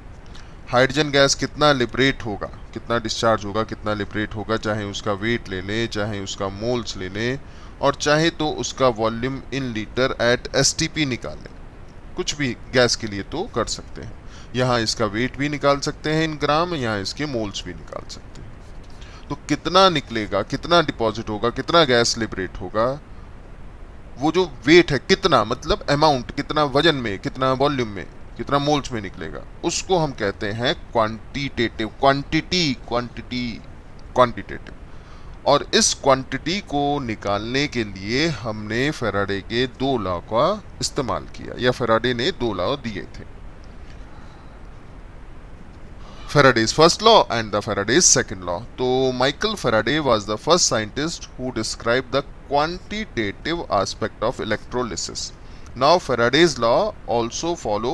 हाइड्रोजन गैस कितना लिबरेट होगा, कितना डिस्चार्ज होगा, कितना लिबरेट होगा, चाहे उसका वेट ले लें, चाहे उसका मोल्स ले लें, और चाहे तो उसका volume in litre at STP निकालें। कुछ भी गैस के लिए तो कर सकते हैं। यहाँ इसका वेट भी निकाल सकते हैं इन ग्राम, यहाँ इसके मोल्स भी निकाल सकते हैं। तो कितना निकलेगा, कितना डिपॉजिट होगा, कितना गैस लिबरेट होगा, वो जो वेट है कितना मतलब अमाउंट, कितना वजन में, कितना वॉल्यूम में, कितना मोल्स में निकलेगा, उसको हम कहते हैं क्वांटिटेटिव, क्वांटिटेटिव। और इस क्वांटिटी को निकालने के लिए हमने फैराडे के 2 लॉ का इस्तेमाल किया, या फैराडे ने 2 लॉ दिए थे, Faraday's first law and the Faraday's second law. तो Michael Faraday was the first scientist who described the quantitative aspect of electrolysis. Now Faraday's law also follow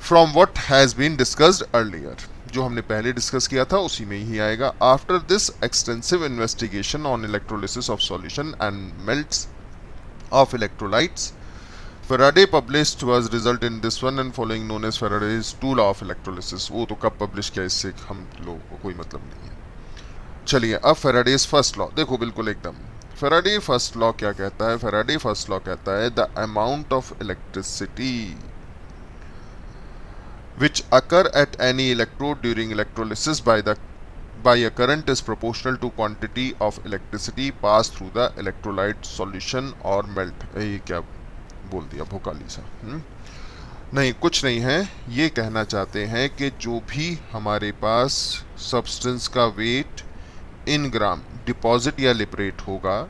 from what has been discussed earlier. जो हमने पहले discuss किया था उसी में ही आएगा। After this extensive investigation on electrolysis of solution and melts of electrolytes, Faraday published was result in this one and following known as Faraday's 2 law of electrolysis. वो तो कब पब्लिश किया इससे हम लोगों को कोई मतलब नहीं है। चलिए अब Faraday's first law देखो, बिल्कुल एकदम Faraday first law क्या कहता है। Faraday first law कहता है the amount of electricity which occur at any electrode during electrolysis by a current is proportional to quantity of electricity passed through the electrolyte solution or melt। ये क्या बोल दिया भोकाली सा। नहीं, कुछ नहीं है, ये कहना चाहते हैं कि जो भी हमारे पास सब्सटेंस का वेट इन ग्राम डिपॉजिट या लिबरेट होगा,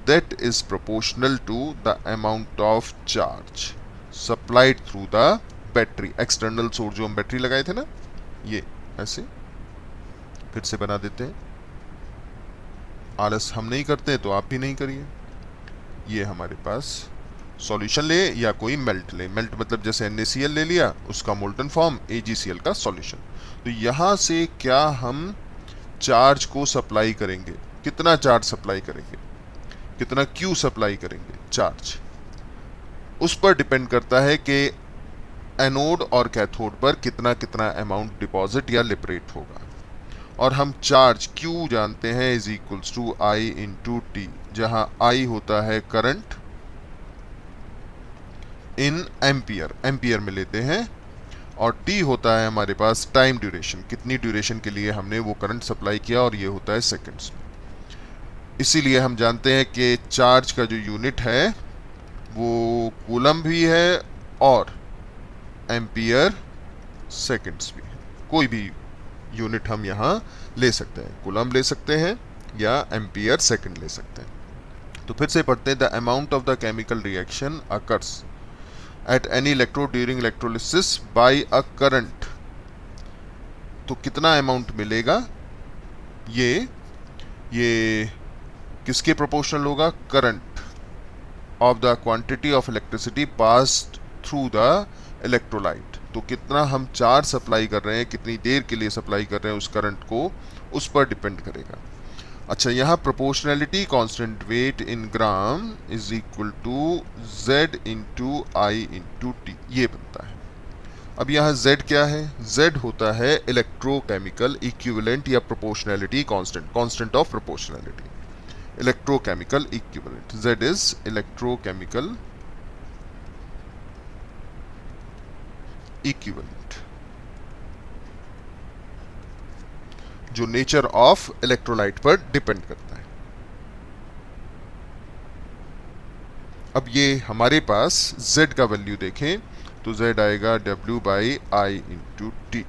that is proportional to the amount of charge supplied through the battery. External source जो हम बैटरी लगाए थे ना, ये ऐसे फिर से बना देते हैं। आलस हम नहीं करते तो आप भी नहीं करिए। ये हमारे पास सॉल्यूशन ले या कोई मेल्ट ले, मेल्ट मतलब जैसे NaCl ले लिया, उसका मोल्टन फॉर्म AgCl का सॉल्यूशन। तो यहाँ से क्या हम चार्ज को सप्लाई करेंगे, कितना चार्ज सप्लाई करेंगे, कितना Q सप्लाई करेंगे चार्ज, उस पर डिपेंड करता है कि एनोड और कैथोड पर कितना कितना अमाउंट डिपॉजिट या लिबरेट होगा। और हम चार्ज Q जानते हैं is equals to I into T, जहाँ I होता है करंट इन एम्पियर, एम्पियर में लेते हैं, और T होता है हमारे पास टाइम ड्यूरेशन, कितनी ड्यूरेशन के लिए हमने वो करंट सप्लाई किया, और ये होता है सेकंड्स में। इसीलिए हम जानते हैं कि चार्ज का जो यूनिट है वो कूलम भी है और एम्पियर सेकंड्स भी है। कोई भी यूनिट हम यहाँ ले सकते हैं, कूलम ले सकते हैं या एम्पियर सेकंड ले सकते हैं। तो फिर से पढ़ते हैं, the amount of the chemical reaction occurs at any electrode during electrolysis by a current, तो कितना अमाउंट मिलेगा, ये किसके प्रोपोर्शनल होगा, current of the quantity of electricity passed through the electrolyte. तो कितना हम चार्ज सप्लाई कर रहे हैं, कितनी देर के लिए सप्लाई कर रहे हैं उस करंट को, उस पर डिपेंड करेगा। अच्छा, यहाँ proportionality constant weight in gram is equal to Z into I into T, ये बनता है। अब यहाँ Z क्या है, Z होता है इलेक्ट्रोकेमिकल इक्विवेलेंट या proportionality constant, constant of proportionality, electrochemical equivalent. Z is electrochemical equivalent, जो नेचर ऑफ इलेक्ट्रोलाइट पर डिपेंड करता है। अब ये हमारे पास Z का वैल्यू देखें तो Z आएगा W by I into T.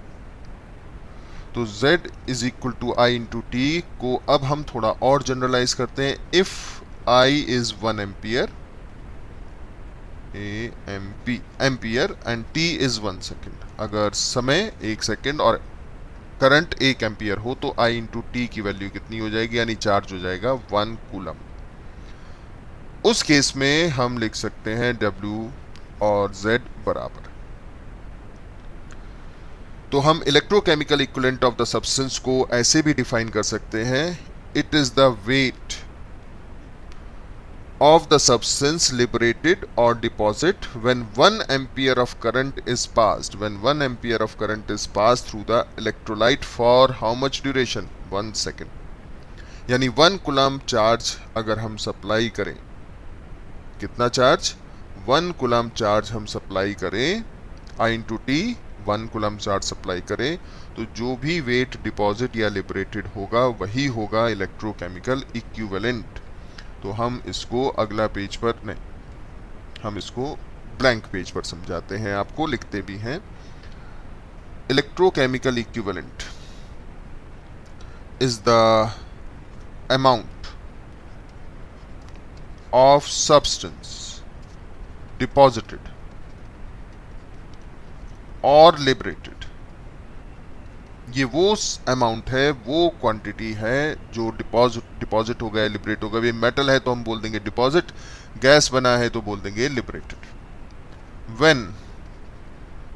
तो Z is equal to I into T को अब हम थोड़ा और जनरलाइज करते हैं। If I is 1 ampere, ampere and T is 1 second, अगर समय 1 सेकेंड और करंट 1 एम्पियर हो तो I इंटू टी की वैल्यू कितनी हो जाएगी, यानी चार्ज हो जाएगा 1 कूलम। उस केस में हम लिख सकते हैं W और Z बराबर। तो हम electrochemical equivalent of the substance को ऐसे भी डिफाइन कर सकते हैं, it is the weight of the substance liberated or deposit when 1 ampere of current is passed, when 1 ampere of current is passed through the electrolyte for how much duration, 1 second। यानी 1 coulomb charge अगर हम supply करें, कितना charge, 1 coulomb charge हम supply करें, I into T 1 coulomb charge supply करें, तो जो भी वेट डिपॉजिट या लिबरेटेड होगा वही होगा इलेक्ट्रोकेमिकल इक्विवेलेंट। तो हम इसको अगला पेज पर नहीं, हम इसको ब्लैंक पेज पर समझाते हैं, आपको लिखते भी हैं। Electrochemical equivalent is the amount of substance deposited और लिबरेटेड। ये वो अमाउंट है, वो क्वांटिटी है जो डिपॉजिट हो गया, लिबरेट हो गया। ये मेटल है तो हम बोल देंगे डिपॉजिट, गैस बना है तो बोल देंगे लिबरेटेड। व्हेन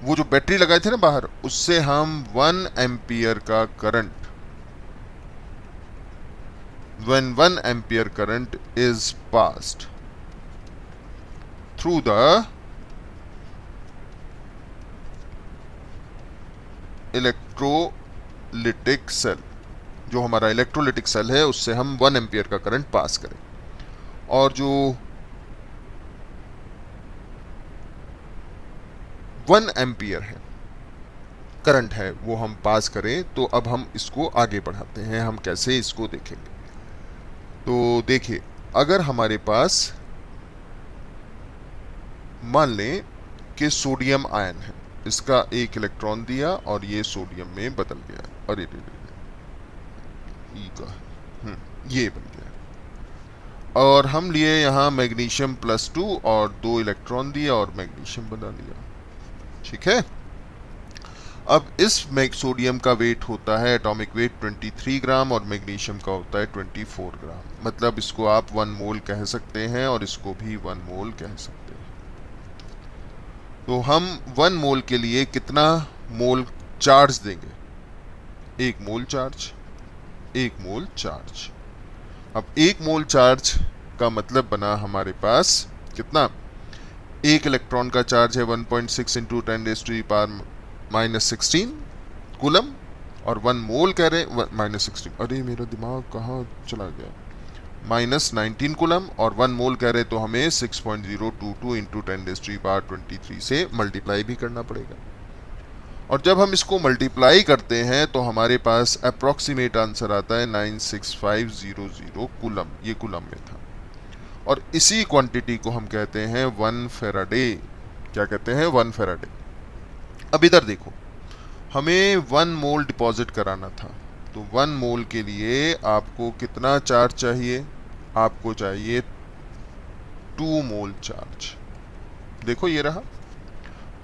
वो जो बैटरी लगाए थे ना बाहर, उससे हम 1 एम्पियर का current, when 1 ampere current is passed through the electrolytic cell, जो हमारा इलेक्ट्रोलिटिक सेल है उससे हम 1 एम्पियर का करंट पास करें, और जो 1 एम्पियर है करंट है वो हम पास करें। तो अब हम इसको आगे बढ़ाते हैं, हम कैसे इसको देखेंगे। तो देखिए, अगर हमारे पास मान लें कि सोडियम आयन है, इसका एक इलेक्ट्रॉन दिया और ये सोडियम में बदल गया, अरे ये बन गया, और हम लिए यहाँ मैग्नीशियम +2 और 2 इलेक्ट्रॉन दिया और मैग्नीशियम बना दिया, ठीक है। अब इस सोडियम का वेट होता है एटॉमिक वेट 23 ग्राम और मैग्नीशियम का होता है 24 ग्राम, मतलब इसको आप 1 मोल कह सकते हैं और इसको भी 1 मोल कह सकते हैं। तो हम 1 मोल के लिए कितना मोल चार्ज देंगे, 1 मोल चार्ज, 1 मोल चार्ज। अब 1 मोल चार्ज का मतलब बना हमारे पास कितना, 1 इलेक्ट्रॉन का चार्ज है 1.6 इंटू 10⁻⁻16 कूलम, और 1 मोल कह रहे हैं -16, अरे मेरा दिमाग कहाँ चला गया, -19 कूलम, और 1 मोल कह रहे तो हमें 6.022 इंटू 10⁻23 से मल्टीप्लाई भी करना पड़ेगा। और जब हम इसको मल्टीप्लाई करते हैं तो हमारे पास अप्रॉक्सीमेट आंसर आता है 96500 कूलम, ये कूलम में था। और इसी क्वांटिटी को हम कहते हैं 1 फेराडे। क्या कहते हैं, 1 फेराडे। अब इधर देखो, हमें 1 मोल डिपॉजिट कराना था, तो 1 मोल के लिए आपको कितना चार्ज चाहिए, आपको चाहिए 2 मोल चार्ज। देखो ये रहा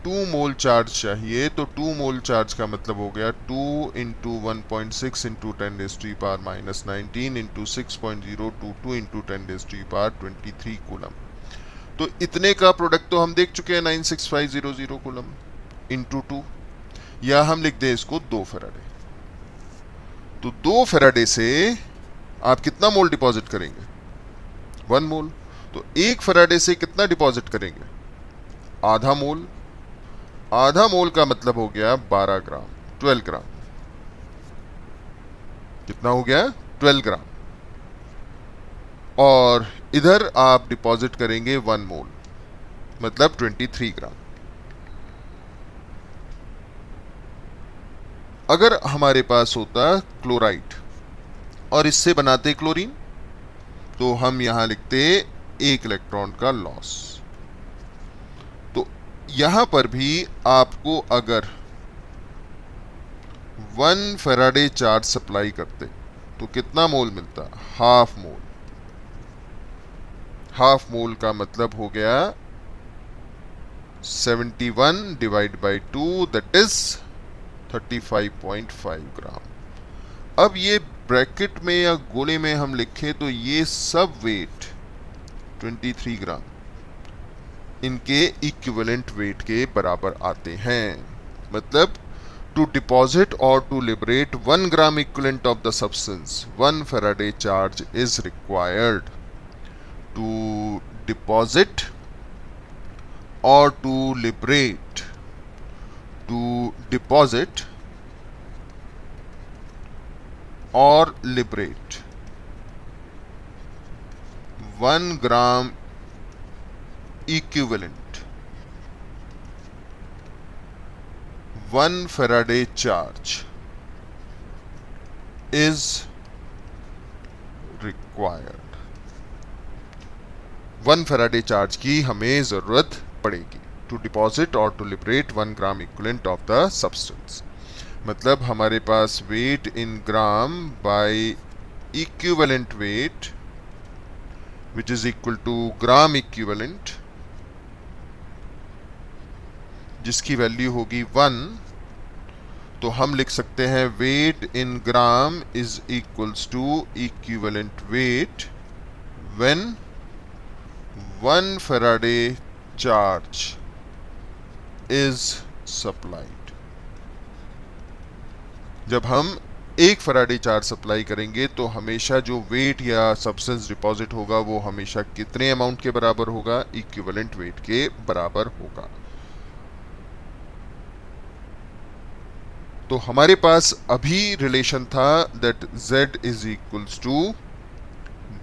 2 मोल चार्ज चाहिए, तो 2 मोल चार्ज का मतलब हो गया 2 into 1.6 into 10⁻⁻19 into 6.022 into 10⁻23 coulomb. तो इतने का प्रोडक्ट तो हम देख चुके हैं 96500 कूलम इंटू 2, या हम लिख दें इसको 2 फैराडे। तो 2 फैराडे से आप कितना मोल डिपॉजिट करेंगे? 1 मोल। तो 1 फैराडे से कितना डिपॉजिट करेंगे? आधा मोल। आधा मोल का मतलब हो गया 12 ग्राम, 12 ग्राम। कितना हो गया? 12 ग्राम। और इधर आप डिपॉजिट करेंगे 1 मोल, मतलब 23 ग्राम। अगर हमारे पास होता क्लोराइड और इससे बनाते क्लोरीन, तो हम यहां लिखते 1 इलेक्ट्रॉन का लॉस। तो यहां पर भी आपको अगर 1 फैराडे चार्ज सप्लाई करते तो कितना मोल मिलता? Half mole. हाफ मोल का मतलब हो गया 71 डिवाइड बाई 2, दैट इज 35.5 ग्राम। अब ये ब्रैकेट में या गोले में हम लिखें तो ये सब वेट 23 ग्राम इनके इक्विवेलेंट वेट के बराबर आते हैं। मतलब टू डिपॉजिट और to liberate 1 gram equivalent of the substance, 1 Faraday charge is required to deposit or to liberate, to deposit or liberate 1 gram equivalent 1 Faraday charge is required। 1 Faraday charge की हमें जरूरत पड़ेगी टू डिपॉजिट और to liberate 1 gram equivalent of the substance. मतलब हमारे पास weight in gram by equivalent weight which is equal to gram equivalent, जिसकी value होगी 1। तो हम लिख सकते हैं weight in gram is equals to equivalent weight when 1 Faraday charge is supplied। जब हम 1 फैराडे चार्ज सप्लाई करेंगे तो हमेशा जो वेट या सब्सटेंस डिपॉजिट होगा वो हमेशा कितने अमाउंट के बराबर होगा? इक्विवेलेंट वेट के बराबर होगा। तो हमारे पास अभी रिलेशन था that Z is equals to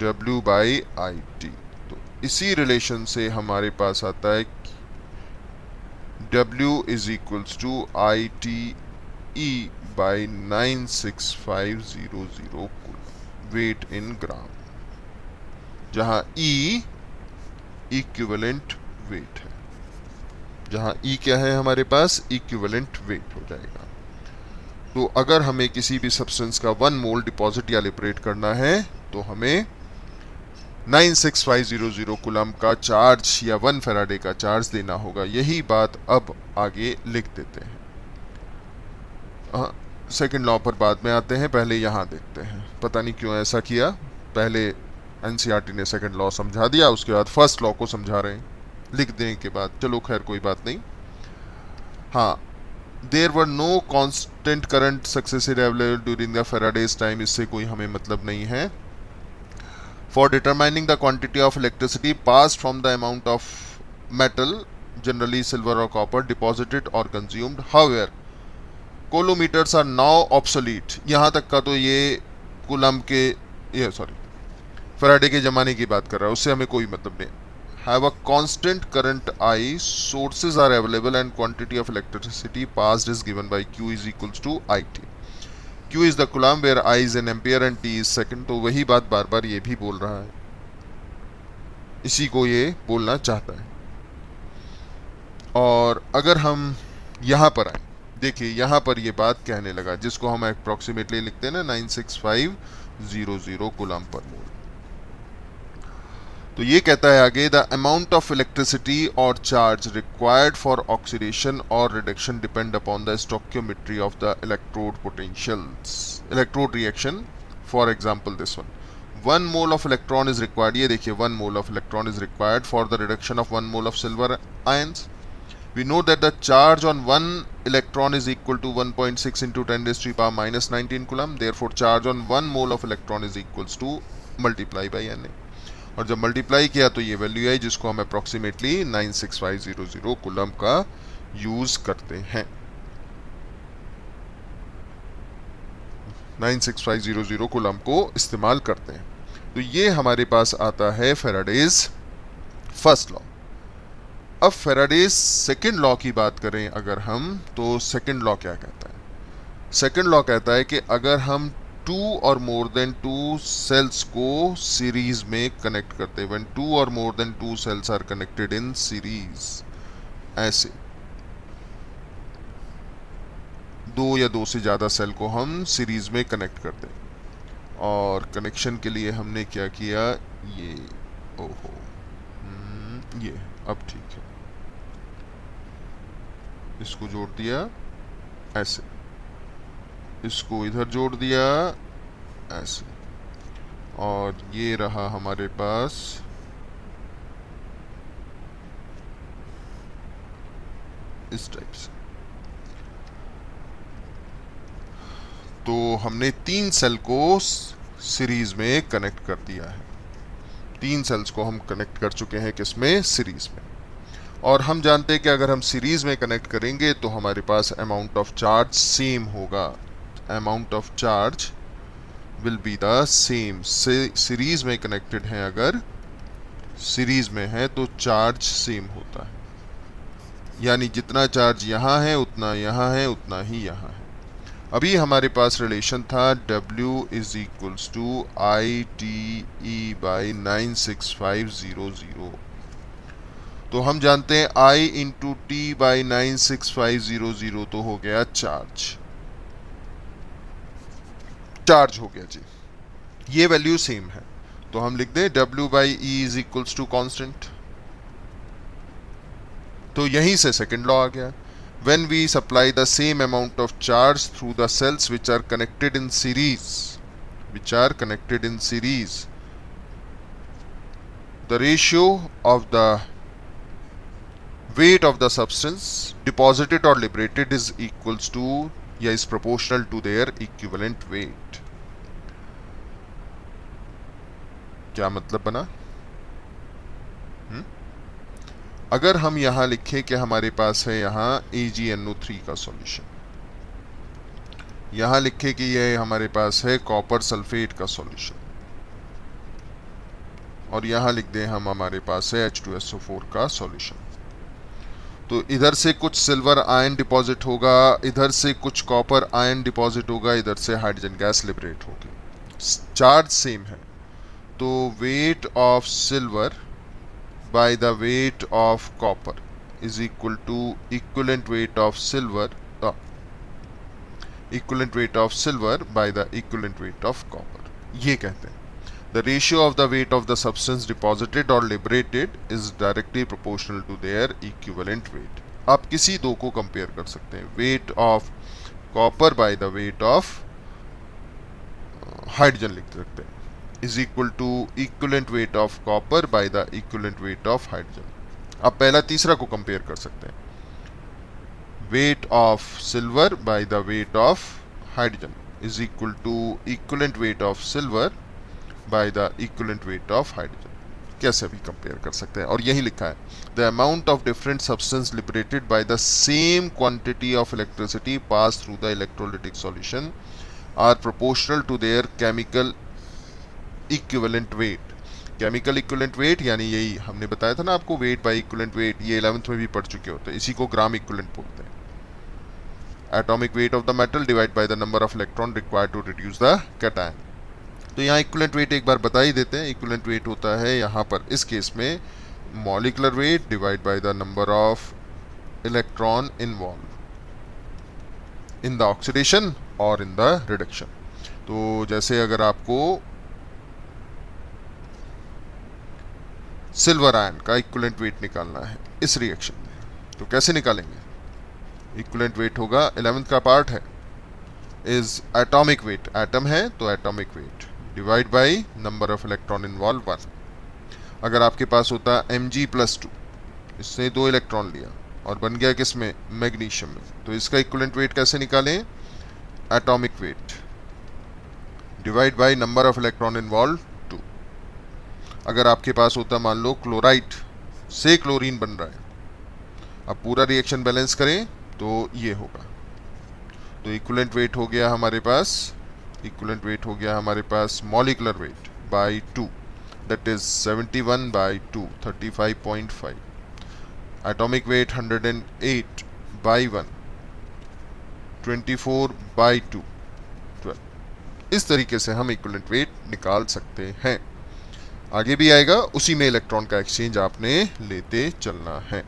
W by I T. इसी रिलेशन से हमारे पास आता है W is equals to I T E by 96500 weight in gram, जहां E इक्विवेलेंट वेट है। जहां E क्या है हमारे पास? इक्विवेलेंट वेट हो जाएगा। तो अगर हमें किसी भी सब्सटेंस का 1 मोल डिपॉजिट या लिबरेट करना है तो हमें 96500 कूलम का चार्ज या 1 फैराडे का चार्ज देना होगा। यही बात अब आगे लिख देते हैं। सेकंड लॉ पर बाद में आते हैं, पहले यहां देखते हैं। पता नहीं क्यों ऐसा किया, पहले एनसीईआरटी ने सेकंड लॉ समझा दिया, उसके बाद फर्स्ट लॉ को समझा रहे हैं लिख देने के बाद। चलो खैर कोई बात नहीं। हाँ, there were no constant current successive available during the Faraday's time, इससे कोई हमें मतलब नहीं है। For determining the quantity of electricity passed from the amount of metal, generally silver or copper, deposited or consumed. However, coulometers are now obsolete। यहाँ तक का तो ये कूलम के फैराडे के ज़माने की बात कर रहा है, उससे हमें कोई मतलब नहीं। Have a constant current I, sources are available and quantity of electricity passed is given by Q is equals to IT। Q is the coulomb where I is an ampere and T is second। तो वही बात बार बार ये भी बोल रहा है, इसी को ये बोलना चाहता है। और अगर हम यहाँ पर आए, देखिए यहाँ पर ये बात कहने लगा, जिसको हम अप्रोक्सीमेटली लिखते हैं ना 96500 कूलम पर मोल। तो ये कहता है आगे, द अमाउंट ऑफ इलेक्ट्रिसिटी और चार्ज रिक्वायर्ड फॉर ऑक्सीडेशन और reduction depend upon the stoichiometry of the electrode potentials, electrode reaction. For example this one, 1 mole of electron is required. ये देखिए 1 mole of electron is required for the reduction of 1 mole of silver ions. We know that the charge on 1 electron is equal to 1.6 into 10 raised to the power minus 19 coulomb. Therefore charge on 1 mole of electron is equals to multiply by Na. और जब multiply किया तो ये value आई जिसको हम approximately 96500 coulomb का use करते हैं. 96500 कूलम को इस्तेमाल करते हैं. तो ये हमारे पास आता है फैराडेज फर्स्ट लॉ. अब फैराडेज सेकंड लॉ की बात करें अगर हम, तो सेकंड लॉ क्या कहता है? सेकंड लॉ कहता है कि अगर हम 2 और मोर देन 2 सेल्स को सीरीज में कनेक्ट करते हैं, व्हेन 2 और more than 2 cells are connected in series, ऐसे 2 या 2 से ज़्यादा सेल को हम सीरीज में कनेक्ट करते हैं. और कनेक्शन के लिए हमने क्या किया, ये ओहो ये अब ठीक है, इसको जोड़ दिया ऐसे, इसको इधर जोड़ दिया ऐसे, और ये रहा हमारे पास इस टाइप से. तो हमने 3 सेल को सीरीज में कनेक्ट कर दिया है. 3 सेल्स को हम कनेक्ट कर चुके हैं किसमें, सीरीज में. और हम जानते हैं कि अगर हम सीरीज में कनेक्ट करेंगे तो हमारे पास अमाउंट ऑफ चार्ज सेम होगा. Amount of charge will be the same. Series में कनेक्टेड है, अगर सीरीज में है तो चार्ज सेम होता है, यानी जितना चार्ज यहाँ है उतना यहाँ है, उतना ही यहाँ है. अभी हमारे पास रिलेशन था W is equals to ITE by 96500. तो हम जानते हैं I इंटू T बाई 96500 तो हो गया चार्ज. चार्ज हो गया जी, ये वैल्यू सेम है. तो हम लिख दें W by E is equals to constant. तो यहीं से सेकेंड लॉ आ गया. When we supply the same amount of charge through the cells which are connected in series, the ratio of the weight of the substance deposited or liberated is equals to या is proportional to their equivalent weight. क्या मतलब बना? अगर हम यहां लिखें कि हमारे पास है यहां AgNO3 का सॉल्यूशन, यहां लिखें कि यह हमारे पास है कॉपर सल्फेट का सॉल्यूशन, और यहां लिख दें हम हमारे पास है H2SO4 का सॉल्यूशन. तो इधर से कुछ सिल्वर आयन डिपॉजिट होगा, इधर से कुछ कॉपर आयन डिपॉजिट होगा, इधर से हाइड्रोजन गैस लिबरेट होगी. चार्ज सेम है, तो weight of silver by the weight of copper is equal to equivalent weight of silver by the equivalent weight of copper. ये कहते हैं the ratio of the weight of the substance deposited or liberated is directly proportional to their equivalent weight. आप किसी दो को compare कर सकते हैं. weight of copper by the weight of hydrogen लिख सकते हैं is equal to equivalent weight of copper by the equivalent weight of hydrogen. अब पहला तीसरा को कंपेयर कर सकते हैं. weight of silver by the weight of hydrogen is equal to equivalent weight of silver by the equivalent weight of hydrogen. कैसे भी compare कर सकते हैं. और यही लिखा है the amount of different substance liberated by the same quantity of electricity passed through the electrolytic solution are proportional to their chemical equivalent weight. Chemical equivalent weight यानी यही हमने बताया था ना आपको, वेट बाय इक्विवेलेंट वेट, ये 11th में भी पढ़ चुके होते हैं. इसी को ग्राम इक्विवेलेंट बोलते हैं. Atomic weight of the metal divide by the number of electron required to reduce the cation. तो यहाँ इक्विवेलेंट वेट एक बार बता ही देते हैं. इक्विवेलेंट वेट होता है यहाँ पर इस केस में molecular weight divide by the number of electron involve in the oxidation और इन द रिडक्शन. तो जैसे अगर आपको सिल्वर आयन का इक्विवेलेंट वेट निकालना है इस रिएक्शन में। तो कैसे निकालेंगे? इक्विवेलेंट वेट होगा 11th का पार्ट है इज एटॉमिक वेट, एटम है तो atomic weight divide by number of electron involve 1। अगर आपके पास होता Mg+2, इसने 2 इलेक्ट्रॉन लिया और बन गया किस में? मैग्नीशियम में। तो इसका इक्विवेलेंट वेट कैसे निकालें? Atomic weight divide by number of electron involve 2। अगर आपके पास होता मान लो क्लोराइड से क्लोरीन बन रहा है, अब पूरा रिएक्शन बैलेंस करें तो ये होगा। तो इक्विवेलेंट वेट हो गया हमारे पास, इक्विवेलेंट वेट हो गया हमारे पास molecular weight by 2, that is 71 by 2, 35.5। Atomic weight 108 by 1, 24 by 2, 12। इस तरीके से हम इक्विवेलेंट वेट निकाल सकते हैं। आगे भी आएगा, उसी में इलेक्ट्रॉन का एक्सचेंज आपने लेते चलना है।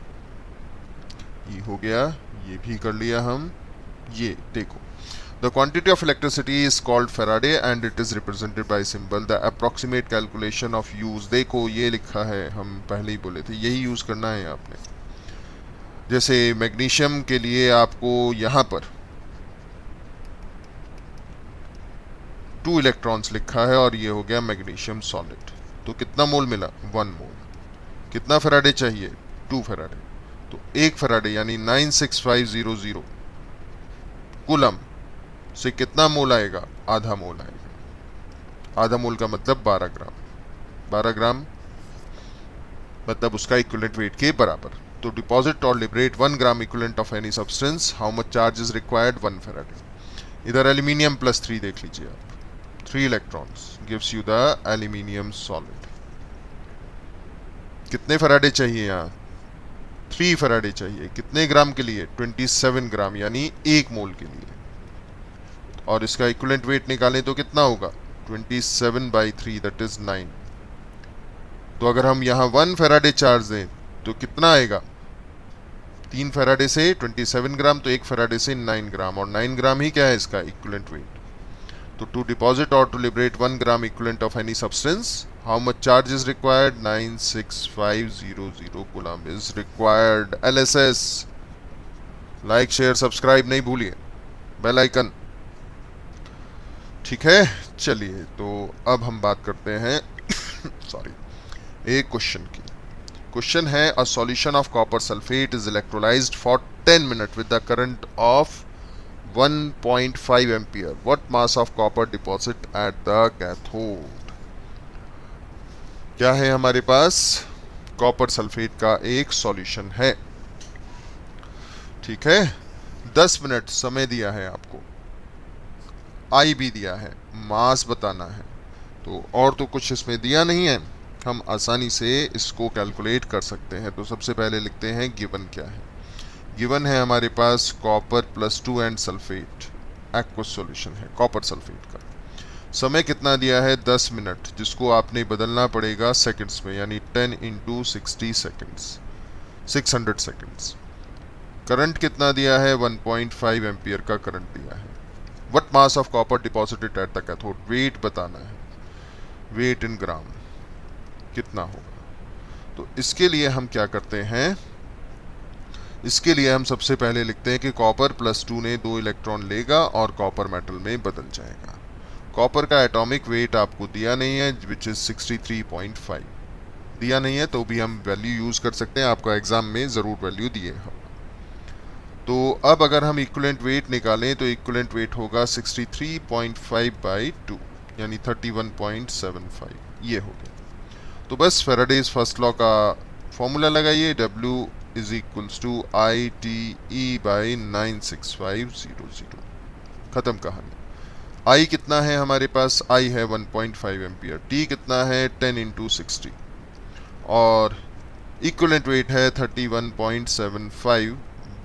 ये हो गया, ये भी कर लिया हम। ये देखो, the quantity of electricity is called Faraday and it is represented by symbol the approximate calculation of use. देखो ये लिखा है, हम पहले ही बोले थे यही यूज करना है आपने। जैसे मैग्नीशियम के लिए आपको यहां पर 2 इलेक्ट्रॉन्स लिखा है और ये हो गया मैग्नीशियम सॉलिड। तो कितना मोल मिला? 1 मोल। कितना फैराडे चाहिए? 2 फैराडे। तो 1 फैराडे यानी 96500 कूलम से कितना मोल आएगा? आधा मोल आएगा। आधा मोल का मतलब 12 ग्राम। 12 ग्राम मतलब उसका इक्विवेलेंट वेट के बराबर। तो डिपॉजिट और liberate 1 gram equivalent of any substance, how much charge is required? 1 Faraday. इधर एल्यूमिनियम +3 देख लीजिए आप, 3 electrons gives you the aluminium solid. कितने फैराडे चाहिए? यहाँ 3 फैराडे चाहिए। कितने ग्राम के लिए? 27 ग्राम यानी 1 मोल के लिए। और इसका इक्विवेलेंट वेट निकालें तो कितना होगा? 27 बाई 3 दैट इज 9। तो अगर हम यहाँ 1 फैराडे चार्ज दें तो कितना आएगा? 3 फैराडे से 27 ग्राम, तो 1 फैराडे से 9 ग्राम, और 9 ग्राम ही क्या है इसका इक्विवेलेंट वेट। तो टू डिपॉजिट और to liberate 1 gram equivalent of any substance, how much charge is required? 96500 coulomb is required. LSS like share subscribe नहीं भूलिए, बेल आइकन। ठीक है, चलिए तो अब हम बात करते हैं सॉरी, एक क्वेश्चन की। क्वेश्चन है, a solution of copper sulphate is electrolysed for 10 minute with the current of 1.5 ampere. What mass of copper deposit eight the cathode? क्या है हमारे पास? कॉपर सल्फेट का एक सॉल्यूशन है। ठीक है, 10 मिनट समय दिया है आपको, आई भी दिया है, मास बताना है। तो और तो कुछ इसमें दिया नहीं है, हम आसानी से इसको कैलकुलेट कर सकते हैं। तो सबसे पहले लिखते हैं गिवन क्या है। गिवन है हमारे पास copper +2 and sulphate, aqueous solution है कॉपर सल्फेट का। समय कितना दिया है? 10 मिनट, जिसको आपने बदलना पड़ेगा सेकंड्स में, यानी 10 × 60 सेकंड्स, 600 सेकंड्स। करंट कितना दिया है? 1.5 एम्पियर का करंट दिया है। What mass of copper deposited at the cathode? Weight बताना है, वेट इन ग्राम कितना होगा। तो इसके लिए हम क्या करते हैं? इसके लिए हम सबसे पहले लिखते हैं कि कॉपर +2 ने 2 इलेक्ट्रॉन लेगा और कॉपर मेटल में बदल जाएगा। कॉपर का एटॉमिक वेट आपको दिया नहीं है, विच इज 63.5। दिया नहीं है तो भी हम वैल्यू यूज कर सकते हैं, आपका एग्जाम में जरूर वैल्यू दिए होगा। तो अब अगर हम इक्विवेलेंट वेट निकालें तो इक्विवेलेंट वेट होगा 63.5 बाई 2 यानी 31.75। ये हो गया। तो बस फैराडेज फर्स्ट लॉ का फॉर्मूला लगाइए, W is equals to ITE by 96500। खत्म कहानी। I कितना है हमारे पास? I है 1.5 एम्पियर। T कितना है? 10 × 60, और इक्विवेलेंट वेट है 31.75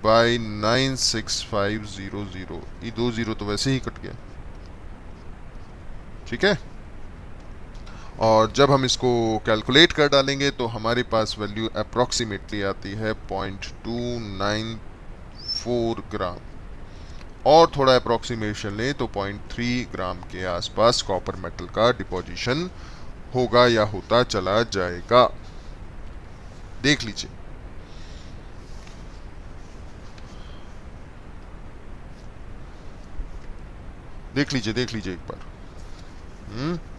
बाई 96500। ये 2 0 तो वैसे ही कट गया। ठीक है, और जब हम इसको कैलकुलेट कर डालेंगे तो हमारे पास वैल्यू अप्रॉक्सीमेटली आती है 0.294 ग्राम, और थोड़ा अप्रॉक्सीमेशन लें तो 0.3 ग्राम के आसपास कॉपर मेटल का डिपोजिशन होगा या होता चला जाएगा। देख लीजिए, देख लीजिए एक बार,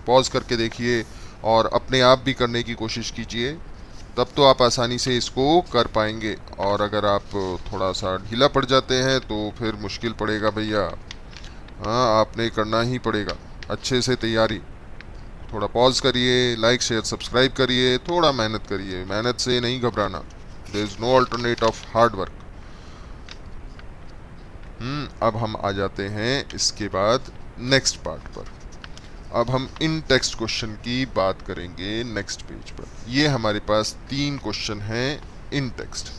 पॉज करके देखिए और अपने आप भी करने की कोशिश कीजिए, तब तो आप आसानी से इसको कर पाएंगे। और अगर आप थोड़ा सा ढीला पड़ जाते हैं तो फिर मुश्किल पड़ेगा भैया। हाँ, आपने करना ही पड़ेगा अच्छे से तैयारी। थोड़ा पॉज करिए, लाइक शेयर सब्सक्राइब करिए, थोड़ा मेहनत करिए, मेहनत से नहीं घबराना, there is no alternate of hard work. अब हम आ जाते हैं इसके बाद नेक्स्ट पार्ट पर। अब हम इन टेक्स्ट क्वेश्चन की बात करेंगे नेक्स्ट पेज पर। ये हमारे पास 3 क्वेश्चन हैं इन टेक्स्ट,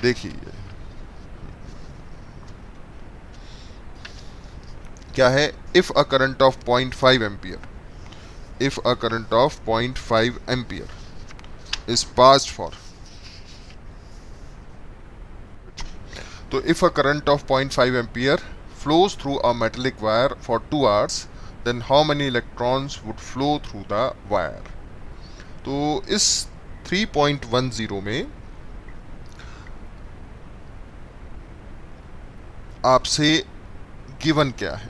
देखिए क्या है। If a current of 0.5 ampere, if a current of 0.5 ampere is passed for, तो if a current of 0.5 ampere flows through a metallic wire for 2 hours, then how many electrons would flow through the wire? तो इस 3.10 में आपसे given क्या है?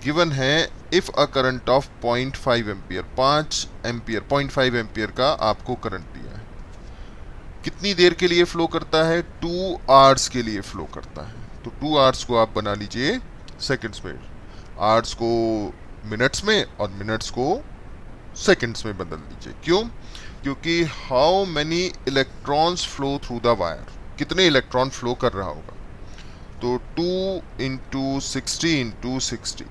Given है if a current of 0.5 ampere, 5 ampere, 0.5 ampere का आपको करंट दिया है। कितनी देर के लिए फ्लो करता है? 2 आवर्स के लिए फ्लो करता है। तो 2 आवर्स को आप बना लीजिए सेकंड्स में, आवर्स को मिनट्स में और मिनट्स को सेकंड्स में बदल लीजिए। क्यों? क्योंकि how many electrons flow through the wire, कितने इलेक्ट्रॉन फ्लो कर रहा होगा। तो 2 इंटू 60 इंटू 60,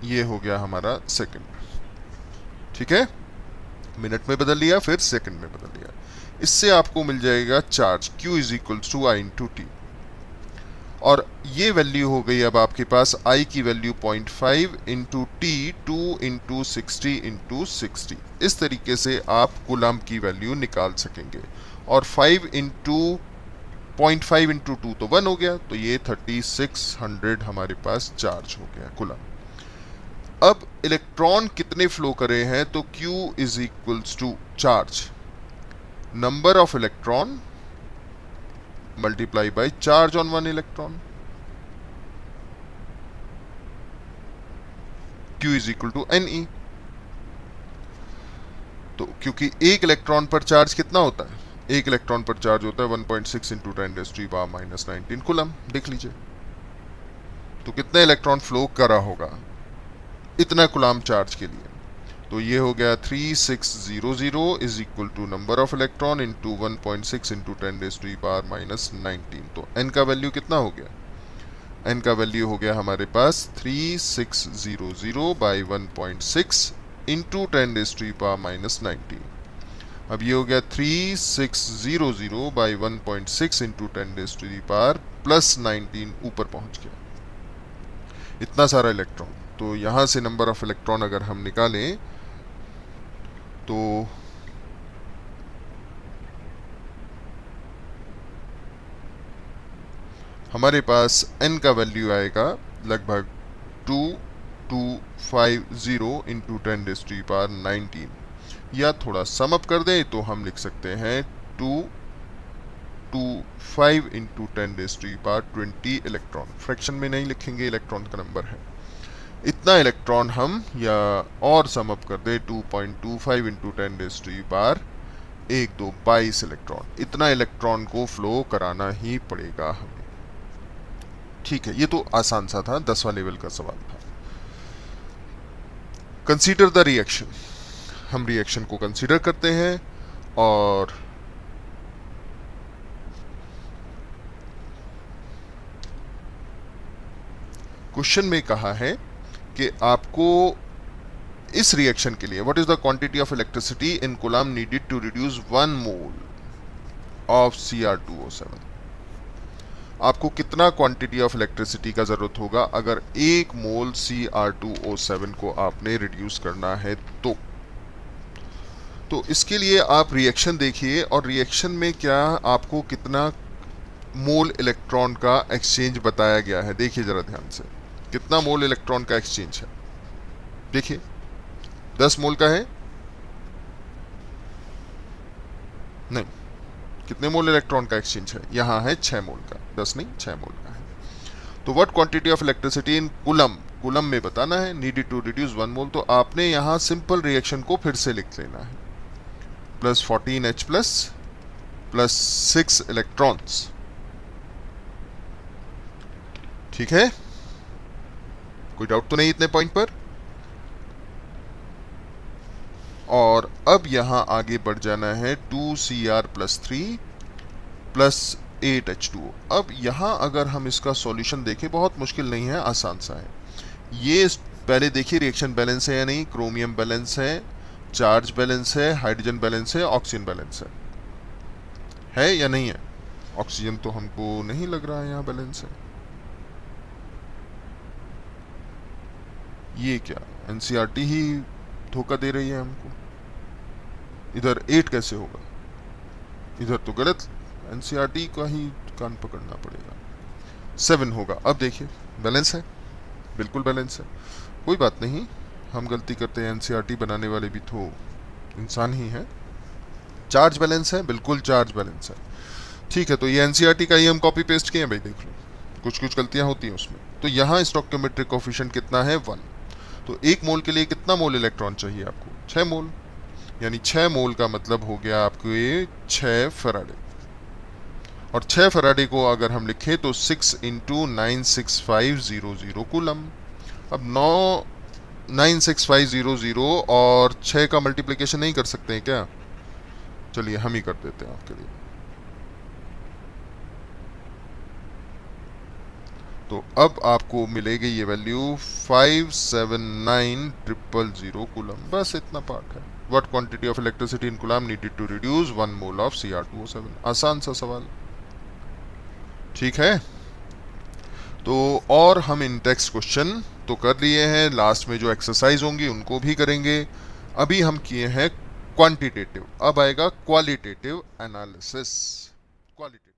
ये हो गया हमारा सेकंड। ठीक है, मिनट में बदल लिया, फिर सेकंड में बदल लिया। इससे आपको मिल जाएगा charge Q is equals to I into T. और ये वैल्यू हो गई अब आपके पास I की value 0.5 into T, 2 into 60 into 60। इस तरीके से आप कूलम्ब की वैल्यू निकाल सकेंगे। और 5 इंटू 0.5 इंटू 2 तो 1 हो गया, तो ये 3600 हमारे पास चार्ज हो गया कूलम्ब। अब इलेक्ट्रॉन कितने फ्लो करे हैं? तो Q is equals to charge, number of electron multiply by charge on 1 electron. Q is equal to NE। तो क्योंकि एक इलेक्ट्रॉन पर चार्ज कितना होता है? एक इलेक्ट्रॉन पर चार्ज होता है 1.6 इंटू 10⁻⁻⁹ कूलम्ब। देख लीजिए, तो कितने इलेक्ट्रॉन फ्लो करा होगा इतना कूलम्ब चार्ज के लिए। तो ये हो गया 3600 is equal to number of electron into 1.6 into 10⁻⁻⁹। तो n का वैल्यू कितना हो गया? n का वैल्यू हो गया हमारे पास 3600 बाई 1.6 इंटू 10⁻⁻⁹। अब ये हो गया 3600 बाई 1.6 इंटू 10⁻+19, ऊपर पहुंच गया इतना सारा इलेक्ट्रॉन। तो यहां से नंबर ऑफ इलेक्ट्रॉन अगर हम निकालें तो हमारे पास n का वैल्यू आएगा लगभग 2250 इंटू 10⁻19, या थोड़ा सम अप कर दें तो हम लिख सकते हैं 225 इंटू 10⁻20 इलेक्ट्रॉन। फ्रैक्शन में नहीं लिखेंगे, इलेक्ट्रॉन का नंबर है। इतना इलेक्ट्रॉन हम, या और सम अप कर दे 2.25 इंटू 10⁻22 इलेक्ट्रॉन। इतना इलेक्ट्रॉन को फ्लो कराना ही पड़ेगा हमें। ठीक है, ये तो आसान सा था, 10वां लेवल का सवाल था। कंसीडर द रिएक्शन, हम रिएक्शन को कंसीडर करते हैं और क्वेश्चन में कहा है कि आपको इस रिएक्शन के लिए what is the quantity of electricity in coulomb needed to reduce 1 mole of Cr2O7। आपको कितना क्वांटिटी ऑफ इलेक्ट्रिसिटी का जरूरत होगा अगर 1 मोल Cr2O7 को आपने रिड्यूस करना है तो इसके लिए आप रिएक्शन देखिए, और रिएक्शन में क्या आपको कितना मोल इलेक्ट्रॉन का एक्सचेंज बताया गया है। देखिए जरा ध्यान से, कितना मोल इलेक्ट्रॉन का एक्सचेंज है। देखिए 10 मोल का है, नहीं, कितने मोल इलेक्ट्रॉन का एक्सचेंज है? यहाँ है 6 मोल का, 10 नहीं 6 मोल का है। तो what quantity of electricity in coulomb, coulomb में बताना है, नीडेड टू रिड्यूस 1 मोल। तो आपने यहाँ सिंपल रिएक्शन को फिर से लिख लेना है, प्लस 14H प्लस 6 इलेक्ट्रॉन्स। ठीक है, कोई डाउट तो नहीं इतने पॉइंट पर? और अब यहां आगे बढ़ जाना है 2Cr प्लस 3 प्लस 8H2O। अब यहां अगर हम इसका सॉल्यूशन देखें, बहुत मुश्किल नहीं है, आसान सा है। ये पहले देखिए रिएक्शन बैलेंस है या नहीं, क्रोमियम बैलेंस है, चार्ज बैलेंस है, हाइड्रोजन बैलेंस है, ऑक्सीजन बैलेंस है या नहीं है? ऑक्सीजन तो हमको नहीं लग रहा है यहाँ बैलेंस है। ये क्या एनसीईआरटी ही धोखा दे रही है हमको, इधर 8 कैसे होगा? इधर तो गलत, एनसीईआरटी का ही कान पकड़ना पड़ेगा, 7 होगा। अब देखिए बैलेंस है, बिल्कुल बैलेंस है, कोई बात नहीं, हम गलती करते हैं, एनसीईआरटी बनाने वाले भी तो इंसान ही हैं। चार्ज बैलेंस है, बिल्कुल चार्ज बैलेंस है, ठीक है। तो ये एनसीईआरटी का ही हम कॉपी पेस्ट किए हैं भाई, देख लो, कुछ कुछ गलतियां होती हैं उसमें। तो यहाँ स्टोइकियोमेट्रिक कोफिशिएंट कितना है? 1। तो 1 मोल के लिए कितना मोल इलेक्ट्रॉन चाहिए आपको? 6 मोल, यानी 6 मोल का मतलब हो गया आपको ये 6 फैराडे। और 6 फैराडे को अगर हम लिखें तो 6 × 96500 कूलम। अब 96500 और 6 का मल्टीप्लिकेशन नहीं कर सकते हैं क्या? चलिए हम ही कर देते हैं आपके लिए। तो अब आपको मिलेगी ये वैल्यू 579000 कूलम, बस इतना पार्ट है। What quantity of electricity in coulomb needed to reduce 1 mole of Cr2O7। आसान सा सवाल, ठीक है। तो और हम इन टेक्स्ट क्वेश्चन तो कर लिए हैं, लास्ट में जो एक्सरसाइज होंगी उनको भी करेंगे। अभी हम किए हैं क्वांटिटेटिव, अब आएगा क्वालिटेटिव एनालिसिस। क्वालिटेटिव